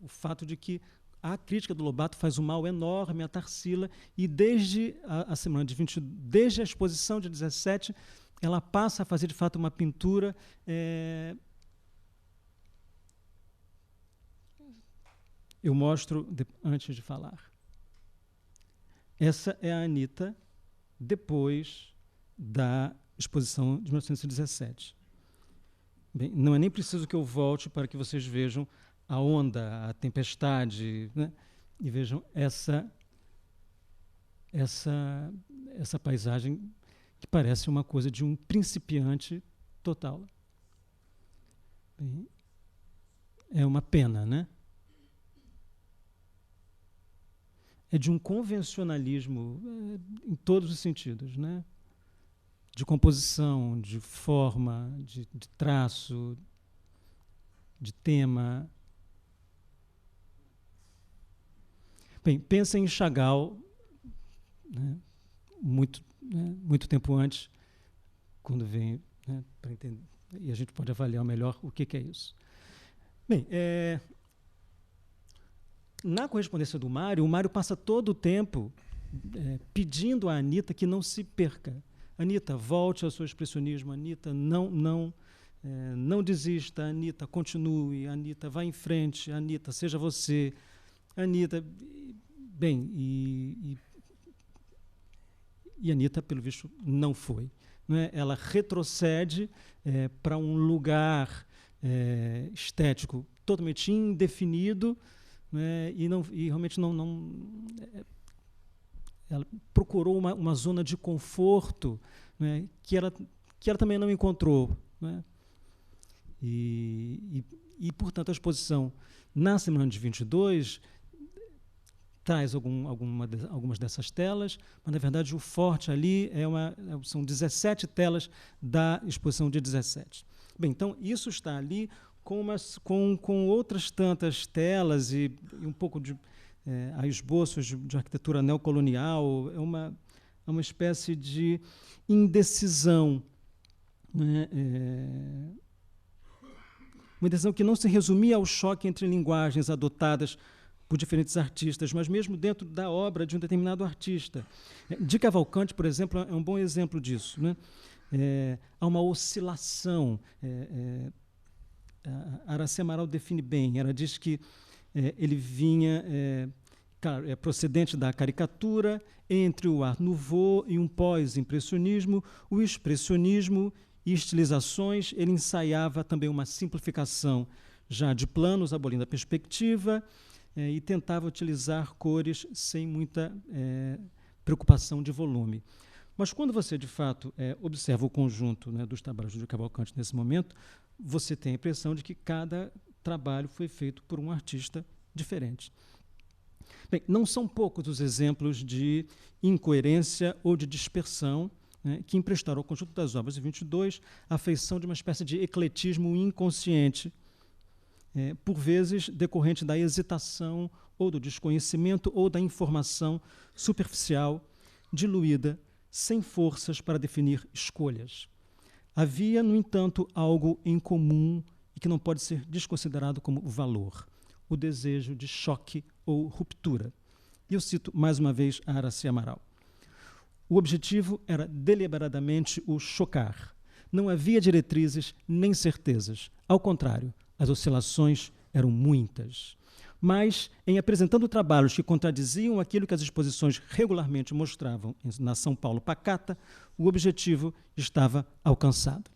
o fato de que a crítica do Lobato faz um mal enorme à Tarsila, e desde a semana de 22, desde a exposição de 17, ela passa a fazer, de fato, uma pintura eu mostro antes de falar. Essa é a Anita depois da exposição de 1917. Bem, não é nem preciso que eu volte para que vocês vejam a onda, a tempestade, né? E vejam essa paisagem que parece uma coisa de um principiante total. Bem, é uma pena, né? É de um convencionalismo em todos os sentidos, né? De composição, de forma, de traço, de tema. Bem, pensem em Chagall, né? Muito tempo antes, quando vem, né, para entender, e a gente pode avaliar melhor o que é isso. Bem, na correspondência do Mário, o Mário passa todo o tempo pedindo à Anita que não se perca. Anita, volte ao seu expressionismo. Anita, não desista. Anita, continue. Anita, vá em frente. Anita, seja você. Anita, bem, e Anita, pelo visto, não foi. Não é? Ela retrocede para um lugar estético totalmente indefinido, né? E realmente não ela procurou uma zona de conforto, né? que ela também não encontrou, né? E, portanto, a exposição na semana de 22 traz algumas dessas telas, mas, na verdade, o forte ali são 17 telas da exposição de 17. Bem, então, isso está ali com outras tantas telas e um pouco de esboços de arquitetura neocolonial. É uma espécie de indecisão, né? Uma indecisão que não se resumia ao choque entre linguagens adotadas por diferentes artistas, mas mesmo dentro da obra de um determinado artista. De Cavalcante, por exemplo, é um bom exemplo disso, né? Há uma oscilação. A Aracy Amaral define bem. Ela diz que ele vinha procedente da caricatura, entre o Art Nouveau e um pós-impressionismo, o expressionismo e estilizações. Ele ensaiava também uma simplificação já de planos, abolindo a perspectiva, e tentava utilizar cores sem muita preocupação de volume. Mas quando você, de fato, observa o conjunto, né, dos trabalhos de Cavalcante nesse momento, você tem a impressão de que cada trabalho foi feito por um artista diferente. Bem, não são poucos os exemplos de incoerência ou de dispersão, né, que emprestaram ao conjunto das obras de 22 a feição de uma espécie de ecletismo inconsciente, por vezes decorrente da hesitação ou do desconhecimento ou da informação superficial, diluída, sem forças para definir escolhas. Havia, no entanto, algo em comum e que não pode ser desconsiderado como valor: o desejo de choque ou ruptura. E eu cito mais uma vez a Aracy Amaral. O objetivo era deliberadamente o chocar. Não havia diretrizes nem certezas. Ao contrário, as oscilações eram muitas. Mas, em apresentando trabalhos que contradiziam aquilo que as exposições regularmente mostravam na São Paulo pacata, o objetivo estava alcançado.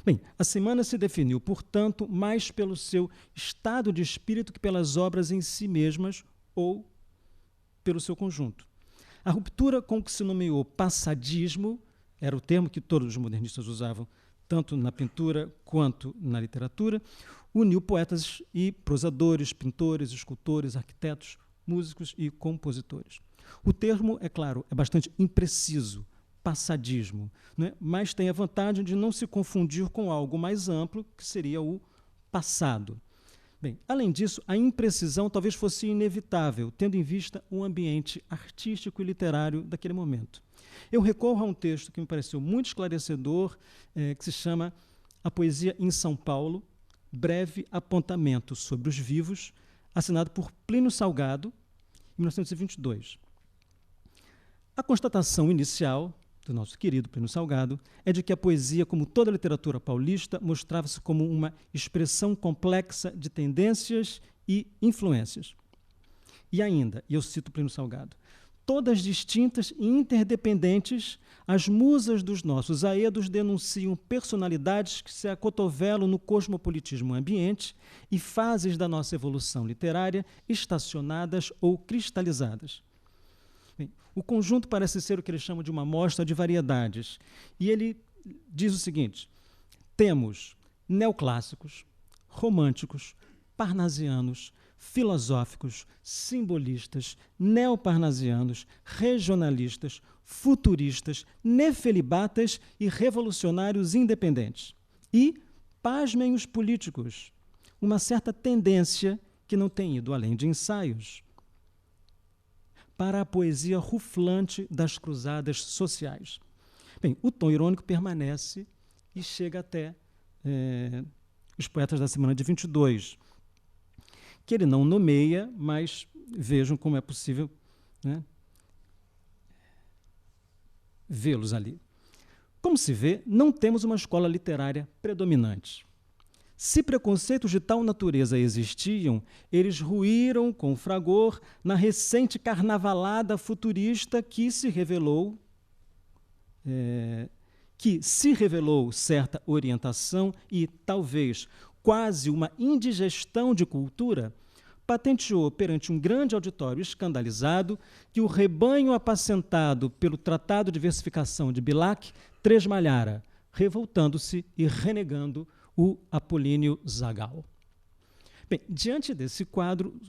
Bem, a semana se definiu, portanto, mais pelo seu estado de espírito que pelas obras em si mesmas ou pelo seu conjunto. A ruptura com que se nomeou passadismo, era o termo que todos os modernistas usavam, tanto na pintura quanto na literatura, uniu poetas e prosadores, pintores, escultores, arquitetos, músicos e compositores. O termo, é claro, é bastante impreciso, passadismo, né? Mas tem a vantagem de não se confundir com algo mais amplo, que seria o passado. Bem, além disso, a imprecisão talvez fosse inevitável, tendo em vista o ambiente artístico e literário daquele momento. Eu recorro a um texto que me pareceu muito esclarecedor, que se chama A Poesia em São Paulo, breve apontamento sobre os vivos, assinado por Plínio Salgado, em 1922. A constatação inicial do nosso querido Plínio Salgado é de que a poesia, como toda a literatura paulista, mostrava-se como uma expressão complexa de tendências e influências. E ainda, e eu cito Plínio Salgado, todas distintas e interdependentes, as musas dos nossos aedos denunciam personalidades que se acotovelam no cosmopolitismo ambiente e fases da nossa evolução literária estacionadas ou cristalizadas. Bem, o conjunto parece ser o que ele chama de uma amostra de variedades. E ele diz o seguinte: temos neoclássicos, românticos, parnasianos, filosóficos, simbolistas, neoparnasianos, regionalistas, futuristas, nefelibatas e revolucionários independentes. E, pasmem os políticos, uma certa tendência que não tem ido além de ensaios para a poesia ruflante das cruzadas sociais. Bem, o tom irônico permanece e chega até os poetas da semana de 22, que ele não nomeia, mas vejam como é possível, né, vê-los ali. Como se vê, não temos uma escola literária predominante. Se preconceitos de tal natureza existiam, eles ruíram com fragor na recente carnavalada futurista que se revelou certa orientação e, talvez, quase uma indigestão de cultura, patenteou perante um grande auditório escandalizado que o rebanho apacentado pelo Tratado de Versificação de Bilac tresmalhara, revoltando-se e renegando o Apolíneo Zagal. Bem, diante desse quadro,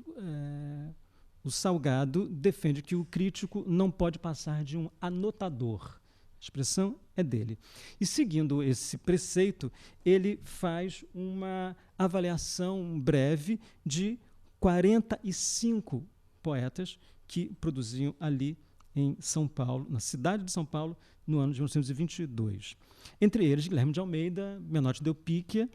o Salgado defende que o crítico não pode passar de um anotador. A expressão é dele. E, seguindo esse preceito, ele faz uma avaliação breve de 45 poetas que produziam ali em São Paulo, na cidade de São Paulo, no ano de 1922. Entre eles, Guilherme de Almeida, Menotti Del Picchia,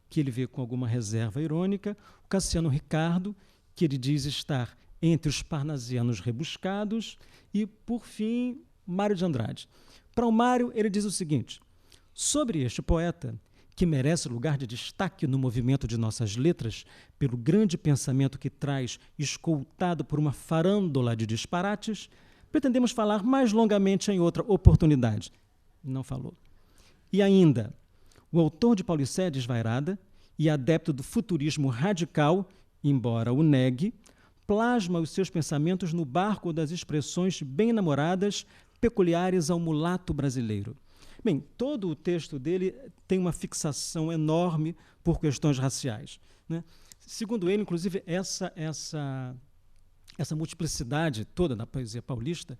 que ele vê com alguma reserva irônica, o Cassiano Ricardo, que ele diz estar entre os parnasianos rebuscados, e, por fim, Mário de Andrade. Para o Mário, ele diz o seguinte: sobre este poeta, que merece lugar de destaque no movimento de nossas letras, pelo grande pensamento que traz, escoltado por uma farândola de disparates, pretendemos falar mais longamente em outra oportunidade. Não falou. E ainda, o autor de Paulicéia Desvairada e adepto do futurismo radical, embora o negue, plasma os seus pensamentos no barco das expressões bem namoradas, peculiares ao mulato brasileiro. Bem, todo o texto dele tem uma fixação enorme por questões raciais, né? Segundo ele, inclusive, essa multiplicidade toda da poesia paulista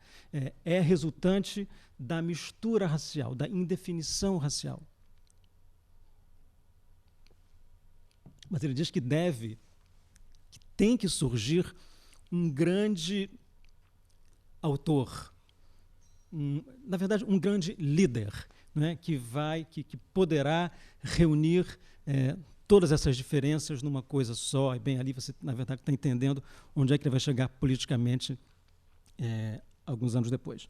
é resultante da mistura racial, da indefinição racial. Mas ele diz que tem que surgir um grande autor, na verdade, um grande líder, né, que poderá reunir todas essas diferenças numa coisa só, e bem ali você, na verdade, está entendendo onde é que ele vai chegar politicamente alguns anos depois.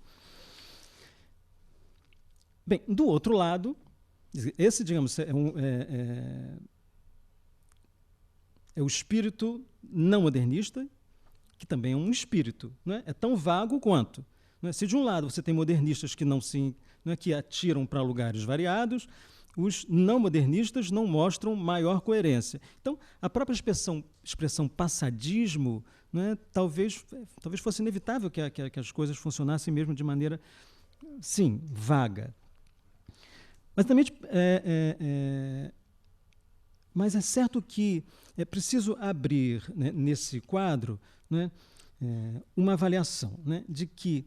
Bem, do outro lado, esse, digamos, é o espírito não modernista, que também é um espírito, né? É tão vago quanto. Né? Se de um lado você tem modernistas que que atiram para lugares variados, os não modernistas não mostram maior coerência. Então, a própria expressão passadismo, né, talvez fosse inevitável que as coisas funcionassem mesmo de maneira, sim, vaga. Mas também mas é certo que é preciso abrir, né, nesse quadro, né, uma avaliação, né, de que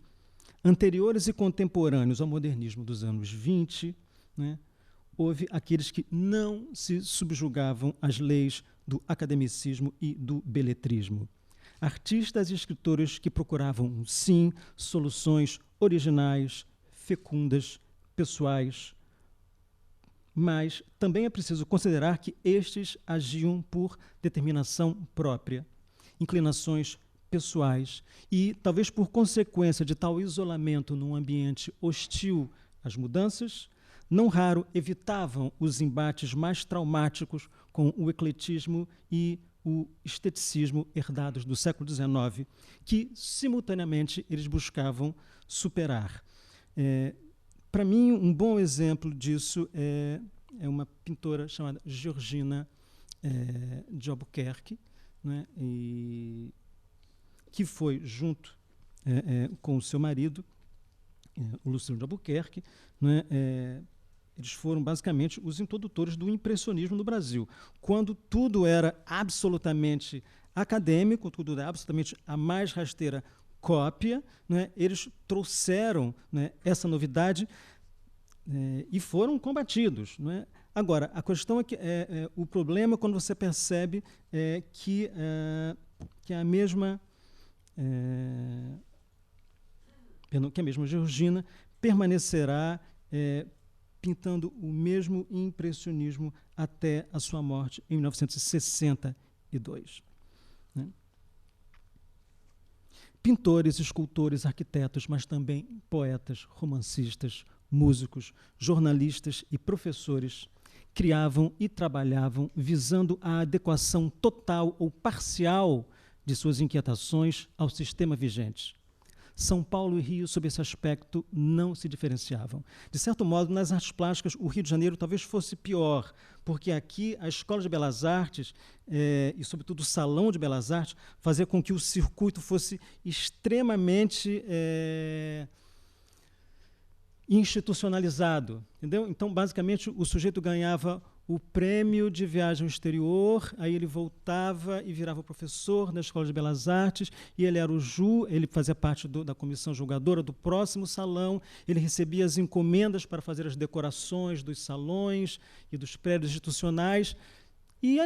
anteriores e contemporâneos ao modernismo dos anos 20, né, houve aqueles que não se subjugavam às leis do academicismo e do beletrismo. Artistas e escritores que procuravam, sim, soluções originais, fecundas, pessoais, mas também é preciso considerar que estes agiam por determinação própria inclinações pessoais e, talvez por consequência de tal isolamento num ambiente hostil às mudanças, não raro evitavam os embates mais traumáticos com o ecletismo e o esteticismo herdados do século XIX, que, simultaneamente, eles buscavam superar. Para mim, um bom exemplo disso é uma pintora chamada Georgina de Albuquerque, né, que foi, junto com o seu marido, o Lucílio de Albuquerque, né, eles foram basicamente os introdutores do impressionismo no Brasil. Quando tudo era absolutamente acadêmico, tudo era absolutamente a mais rasteira cópia, né, eles trouxeram, né, essa novidade e foram combatidos. Né? Agora, a questão é que o problema é quando você percebe que a mesma Georgina permanecerá pintando o mesmo impressionismo até a sua morte em 1962. Né? Pintores, escultores, arquitetos, mas também poetas, romancistas, músicos, jornalistas e professores criavam e trabalhavam visando a adequação total ou parcial de suas inquietações ao sistema vigente. São Paulo e Rio, sob esse aspecto, não se diferenciavam. De certo modo, nas artes plásticas, o Rio de Janeiro talvez fosse pior, porque aqui a Escola de Belas Artes e, sobretudo, o Salão de Belas Artes fazia com que o circuito fosse extremamente institucionalizado. Entendeu? Então, basicamente, o sujeito ganhava o prêmio de viagem ao exterior, aí ele voltava e virava professor na Escola de Belas Artes, e ele era ele fazia parte da comissão julgadora do próximo salão, ele recebia as encomendas para fazer as decorações dos salões e dos prédios institucionais, e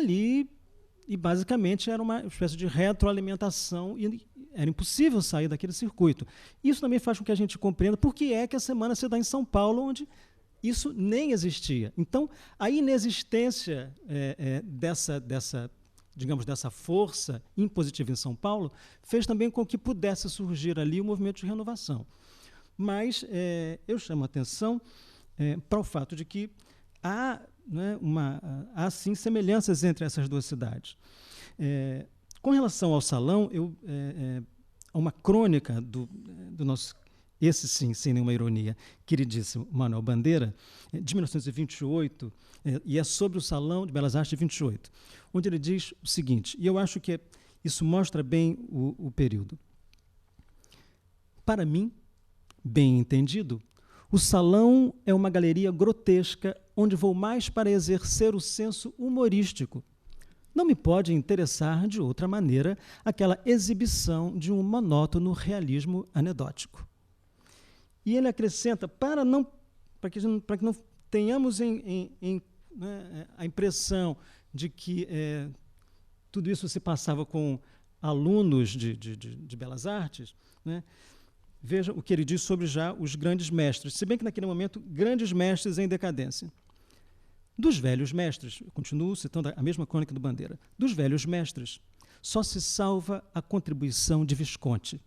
basicamente era uma espécie de retroalimentação, e era impossível sair daquele circuito. Isso também faz com que a gente compreenda por que é que a semana se dá em São Paulo, onde isso nem existia. Então, a inexistência dessa força impositiva em São Paulo fez também com que pudesse surgir ali o movimento de renovação. Mas eu chamo a atenção para o fato de que há sim semelhanças entre essas duas cidades. Com relação ao salão, há uma crônica do nosso, esse sim, sem nenhuma ironia, queridíssimo Manuel Bandeira, de 1928, e é sobre o Salão de Belas Artes de 28, onde ele diz o seguinte, e eu acho que isso mostra bem o período. Para mim, bem entendido, o salão é uma galeria grotesca onde vou mais para exercer o senso humorístico. Não me pode interessar, de outra maneira, aquela exibição de um monótono realismo anedótico. E ele acrescenta, para que não tenhamos a impressão de que tudo isso se passava com alunos de Belas Artes, né? Veja o que ele diz sobre já os grandes mestres, se bem que naquele momento, grandes mestres em decadência. Dos velhos mestres, eu continuo citando a mesma crônica do Bandeira, dos velhos mestres, só se salva a contribuição de Visconti.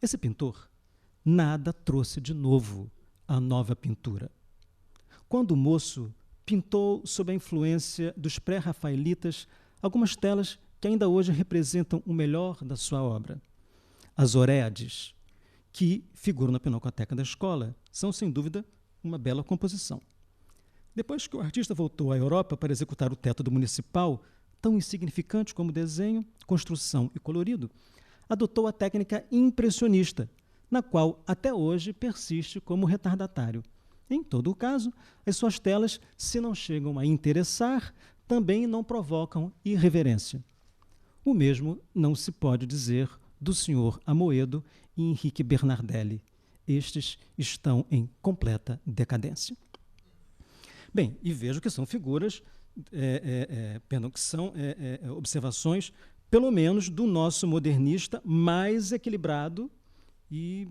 Esse pintor nada trouxe de novo à nova pintura. Quando o moço pintou, sob a influência dos pré-rafaelitas, algumas telas que ainda hoje representam o melhor da sua obra. As Oréades, que figuram na Pinacoteca da escola, são, sem dúvida, uma bela composição. Depois que o artista voltou à Europa para executar o teto do Municipal, tão insignificante como desenho, construção e colorido, adotou a técnica impressionista, na qual até hoje persiste como retardatário. Em todo o caso, as suas telas, se não chegam a interessar, também não provocam irreverência. O mesmo não se pode dizer do Sr. Amoedo e Henrique Bernardelli. Estes estão em completa decadência. Bem, e vejo que são figuras, que são observações, pelo menos, do nosso modernista mais equilibrado e,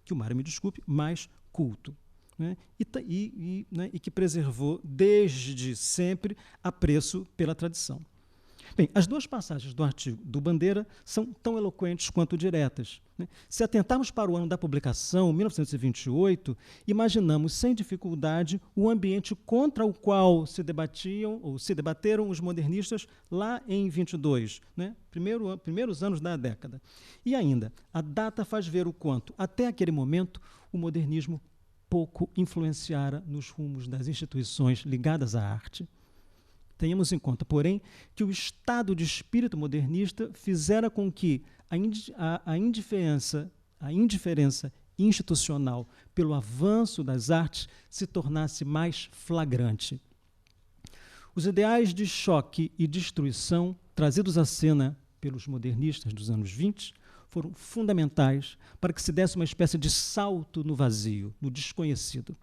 que o Mário me desculpe, mais culto. Né? E que preservou desde sempre apreço pela tradição. Bem, as duas passagens do artigo do Bandeira são tão eloquentes quanto diretas, né? Se atentarmos para o ano da publicação, 1928, imaginamos sem dificuldade o ambiente contra o qual se debatiam ou se debateram os modernistas lá em 22, né? Primeiros anos da década. E ainda, a data faz ver o quanto, até aquele momento, o modernismo pouco influenciara nos rumos das instituições ligadas à arte. Tenhamos em conta, porém, que o estado de espírito modernista fizera com que a indiferença institucional pelo avanço das artes se tornasse mais flagrante. Os ideais de choque e destruição trazidos à cena pelos modernistas dos anos 20 foram fundamentais para que se desse uma espécie de salto no vazio, no desconhecido.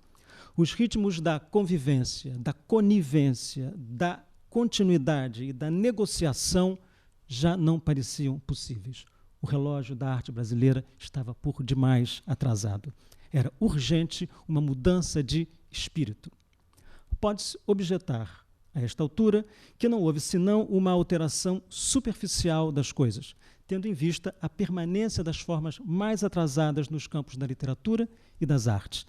Os ritmos da convivência, da conivência, da continuidade e da negociação já não pareciam possíveis. O relógio da arte brasileira estava por demais atrasado. Era urgente uma mudança de espírito. Pode-se objetar, a esta altura, que não houve senão uma alteração superficial das coisas, tendo em vista a permanência das formas mais atrasadas nos campos da literatura e das artes.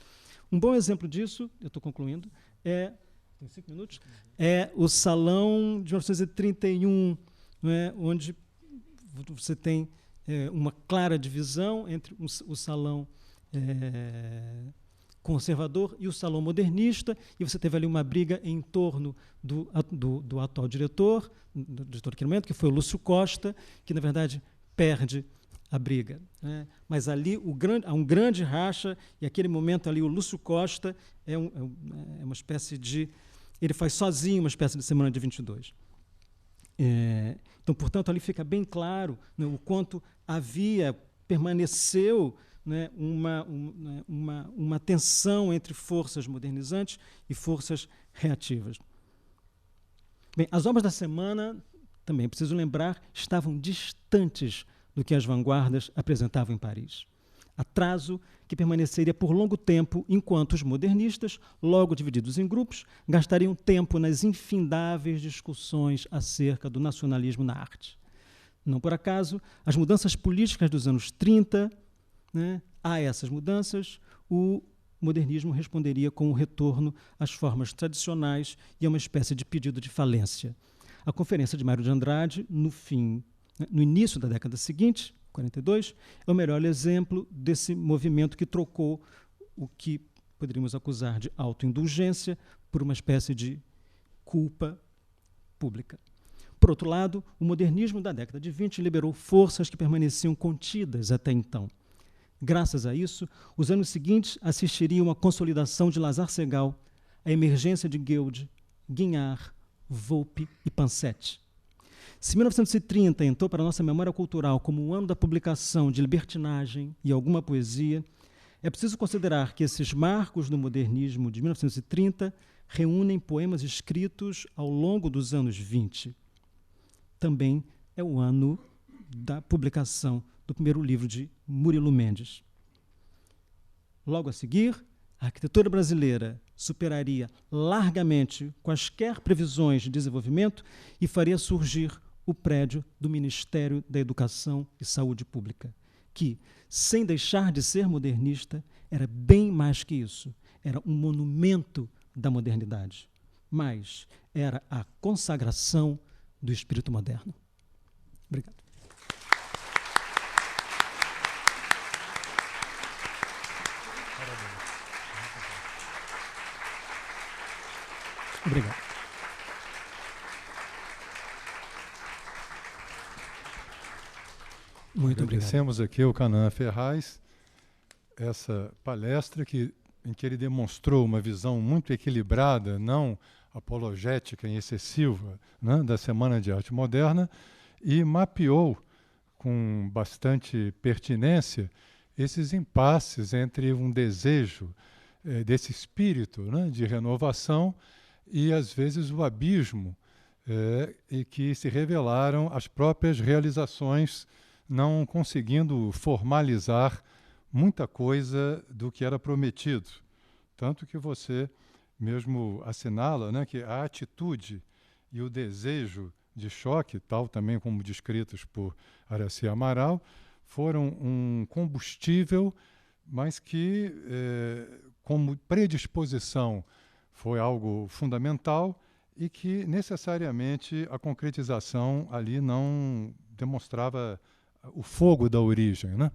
Um bom exemplo disso, eu estou concluindo, tem 5 minutos, é o Salão de 1931, né, onde você tem uma clara divisão entre o Salão conservador e o Salão modernista, e você teve ali uma briga em torno do atual diretor, do diretor daquele momento, que foi o Lúcio Costa, que, na verdade, perde a briga, né? Mas ali há um grande racha, e aquele momento ali o Lúcio Costa é uma espécie de... Ele faz sozinho uma espécie de Semana de 22. Então, portanto, ali fica bem claro, né, o quanto permaneceu, né, uma tensão entre forças modernizantes e forças reativas. Bem, as obras da semana, também preciso lembrar, estavam distantes do que as vanguardas apresentavam em Paris. Atraso que permaneceria por longo tempo, enquanto os modernistas, logo divididos em grupos, gastariam tempo nas infindáveis discussões acerca do nacionalismo na arte. Não por acaso, as mudanças políticas dos anos 30, né, a essas mudanças, o modernismo responderia com o retorno às formas tradicionais e a uma espécie de pedido de falência. A Conferência de Mário de Andrade, no início da década seguinte, 42, é o melhor exemplo desse movimento que trocou o que poderíamos acusar de autoindulgência por uma espécie de culpa pública. Por outro lado, o modernismo da década de 20 liberou forças que permaneciam contidas até então. Graças a isso, os anos seguintes assistiriam à consolidação de Lazar Segal, à emergência de Guild, Guignard, Volpe e Pansetti. Se 1930 entrou para a nossa memória cultural como o ano da publicação de libertinagem e alguma poesia, é preciso considerar que esses marcos do modernismo de 1930 reúnem poemas escritos ao longo dos anos 20. Também é o ano da publicação do primeiro livro de Murilo Mendes. Logo a seguir, a arquitetura brasileira superaria largamente quaisquer previsões de desenvolvimento e faria surgir o prédio do Ministério da Educação e Saúde Pública, que, sem deixar de ser modernista, era bem mais que isso. Era um monumento da modernidade, mas era a consagração do espírito moderno. Obrigado. Obrigado. Muito Agradecemos aqui ao Canaã Ferraz essa palestra em que ele demonstrou uma visão muito equilibrada, não apologética e excessiva, né, da Semana de Arte Moderna, e mapeou com bastante pertinência esses impasses entre um desejo desse espírito, né, de renovação e, às vezes, o abismo e que se revelaram as próprias realizações, não conseguindo formalizar muita coisa do que era prometido. Tanto que você mesmo assinala, né, que a atitude e o desejo de choque, tal também como descritos por Araci Amaral, foram um combustível, mas que, como predisposição, foi algo fundamental e que, necessariamente, a concretização ali não demonstrava o fogo da origem, né?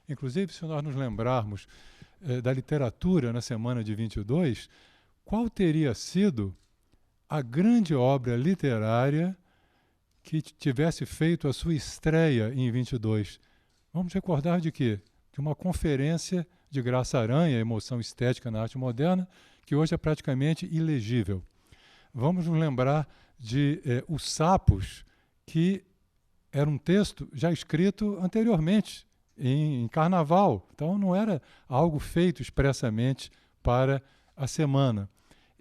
Inclusive, se nós nos lembrarmos da literatura na semana de 22, qual teria sido a grande obra literária que tivesse feito a sua estreia em 22? Vamos recordar de quê? De uma conferência de Graça Aranha, Emoção Estética na Arte Moderna, que hoje é praticamente ilegível. Vamos nos lembrar de Os Sapos, que era um texto já escrito anteriormente, em Carnaval. Então não era algo feito expressamente para a semana.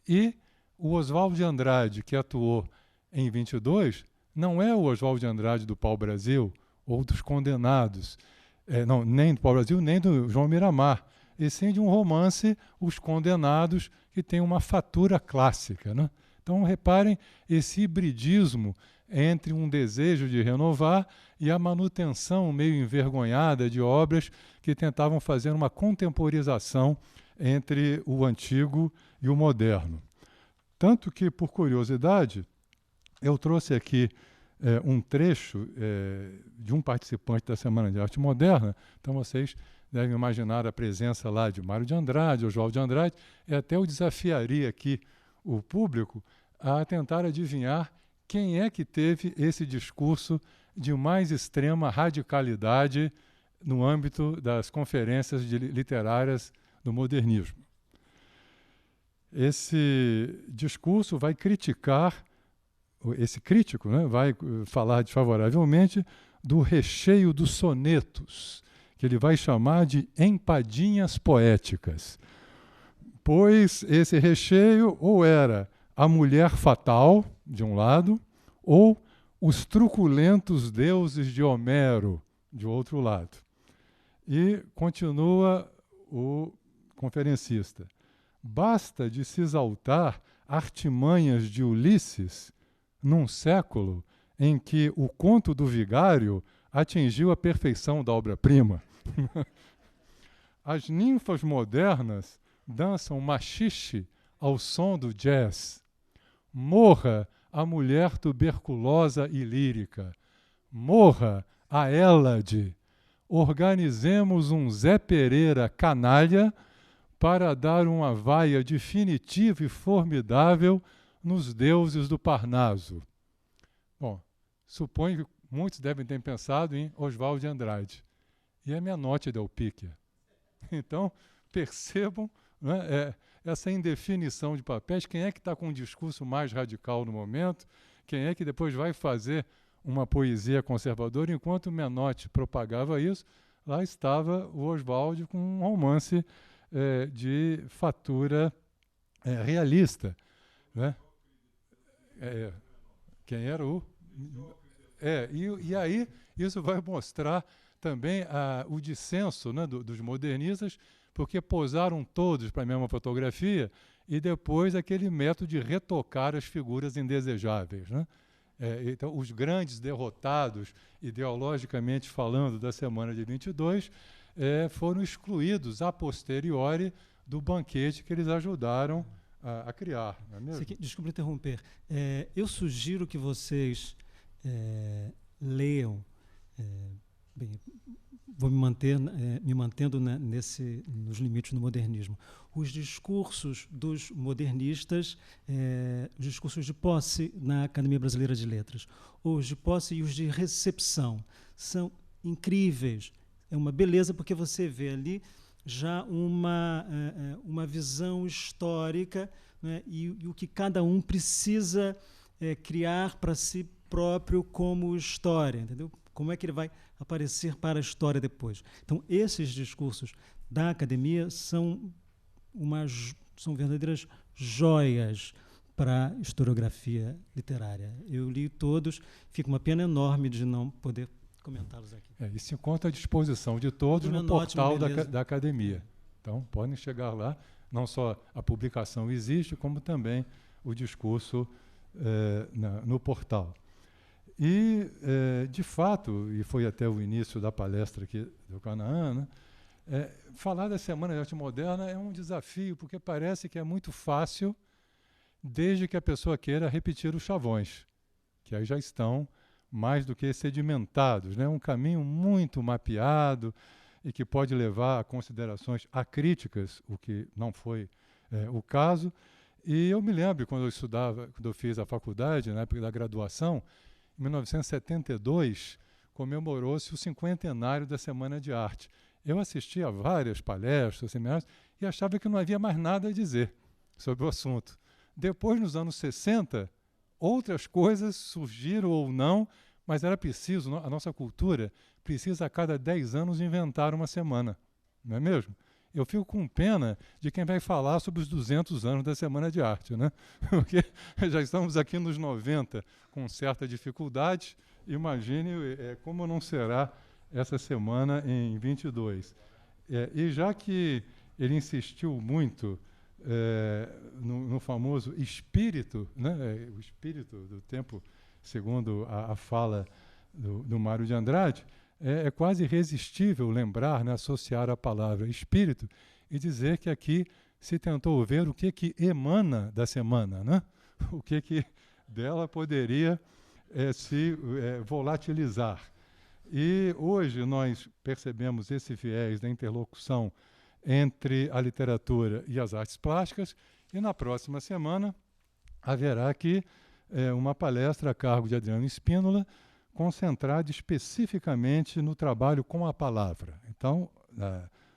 E o Oswald de Andrade, que atuou em 22, não é o Oswald de Andrade do Pau-Brasil ou dos Condenados, não, nem do Pau-Brasil, nem do João Miramar, e sim de um romance, Os Condenados, que tem uma fatura clássica, né? Então, reparem esse hibridismo entre um desejo de renovar e a manutenção meio envergonhada de obras que tentavam fazer uma contemporização entre o antigo e o moderno. Tanto que, por curiosidade, eu trouxe aqui um trecho de um participante da Semana de Arte Moderna. Então, vocês devem imaginar a presença lá de Mário de Andrade, Oswald de Andrade, e até eu desafiaria aqui o público a tentar adivinhar quem é que teve esse discurso de mais extrema radicalidade no âmbito das conferências literárias do modernismo. Esse discurso vai criticar, esse crítico, né, vai falar desfavoravelmente do recheio dos sonetos, que ele vai chamar de empadinhas poéticas, pois esse recheio ou era a mulher fatal, de um lado, ou os truculentos deuses de Homero, de outro lado. E continua o conferencista. Basta de se exaltar artimanhas de Ulisses num século em que o conto do vigário atingiu a perfeição da obra-prima. As ninfas modernas dançam machixe ao som do jazz. Morra a mulher tuberculosa e lírica. Morra a Hélade. Organizemos um Zé Pereira canalha para dar uma vaia definitiva e formidável nos deuses do Parnaso. Bom, suponho que muitos devem ter pensado em Oswald de Andrade. E é Menotti del Picchia. Então, percebam, né, essa indefinição de papéis. Quem é que está com um discurso mais radical no momento? Quem é que depois vai fazer uma poesia conservadora? Enquanto Menotti propagava isso, lá estava o Oswald com um romance de fatura realista, né? Quem era o... E aí isso vai mostrar também o dissenso, né, dos modernistas, porque posaram todos para a mesma fotografia e depois aquele método de retocar as figuras indesejáveis, né? Então, os grandes derrotados, ideologicamente falando, da Semana de 22, foram excluídos a posteriori do banquete que eles ajudaram a criar. Não é mesmo? Desculpe interromper. Eu sugiro que vocês leiam, bem, vou me mantendo nos limites do modernismo, os discursos dos modernistas, os discursos de posse na Academia Brasileira de Letras, os de posse e os de recepção. São incríveis. É uma beleza porque você vê ali já uma visão histórica, né, e o que cada um precisa criar para si próprio como história, entendeu? Como é que ele vai aparecer para a história depois. Então, esses discursos da academia são verdadeiras joias para a historiografia literária. Eu li todos, fica uma pena enorme de não poder comentá-los aqui. E se encontra à disposição de todos no portal da academia. Então, podem chegar lá. Não só a publicação existe, como também o discurso no portal. E, de fato, e foi até o início da palestra aqui do Canaã, né, falar da Semana de Arte Moderna é um desafio, porque parece que é muito fácil, desde que a pessoa queira repetir os chavões, que aí já estão mais do que sedimentados, né? Um caminho muito mapeado e que pode levar a considerações acríticas, o que não foi o caso. E eu me lembro, quando eu estudava, quando eu fiz a faculdade, na época da graduação, em 1972, comemorou-se o 50º da Semana de Arte. Eu assistia a várias palestras, seminários, e achava que não havia mais nada a dizer sobre o assunto. Depois, nos anos 60, outras coisas surgiram ou não, mas era preciso, a nossa cultura precisa a cada 10 anos inventar uma semana, não é mesmo? Eu fico com pena de quem vai falar sobre os 200 anos da Semana de Arte, né? Porque já estamos aqui nos 90 com certa dificuldade. Imagine como não será essa semana em 22. E já que ele insistiu muito no famoso espírito, né? O espírito do tempo, segundo a fala do Mário de Andrade, é quase irresistível lembrar, né, associar a palavra espírito e dizer que aqui se tentou ver o que emana da semana, né? O que dela poderia se volatilizar. E hoje nós percebemos esse viés da interlocução entre a literatura e as artes plásticas, e na próxima semana haverá aqui uma palestra a cargo de Adriano Spínola, concentrada especificamente no trabalho com a palavra. Então,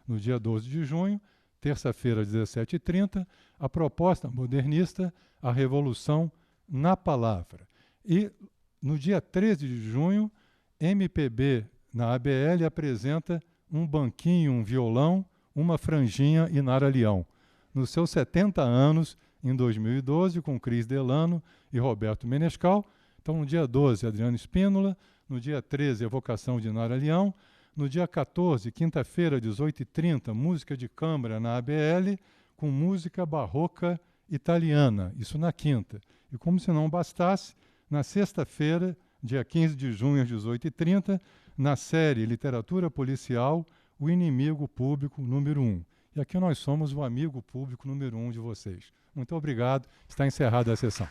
no dia 12 de junho, terça-feira, às 17h30, a proposta modernista, a revolução na palavra. E, no dia 13 de junho, MPB na ABL apresenta um banquinho, um violão, uma franjinha e Nara Leão. Nos seus 70 anos, em 2012, com Cris Delano e Roberto Menescal. Então, no dia 12, Adriano Spínola, no dia 13, Evocação de Nara Leão, no dia 14, quinta-feira, 18h30, música de câmara na ABL, com música barroca italiana, isso na quinta. E como se não bastasse, na sexta-feira, dia 15 de junho, às 18h30, na série Literatura Policial, o inimigo público número 1. E aqui nós somos o amigo público número 1 de vocês. Muito obrigado, está encerrada a sessão.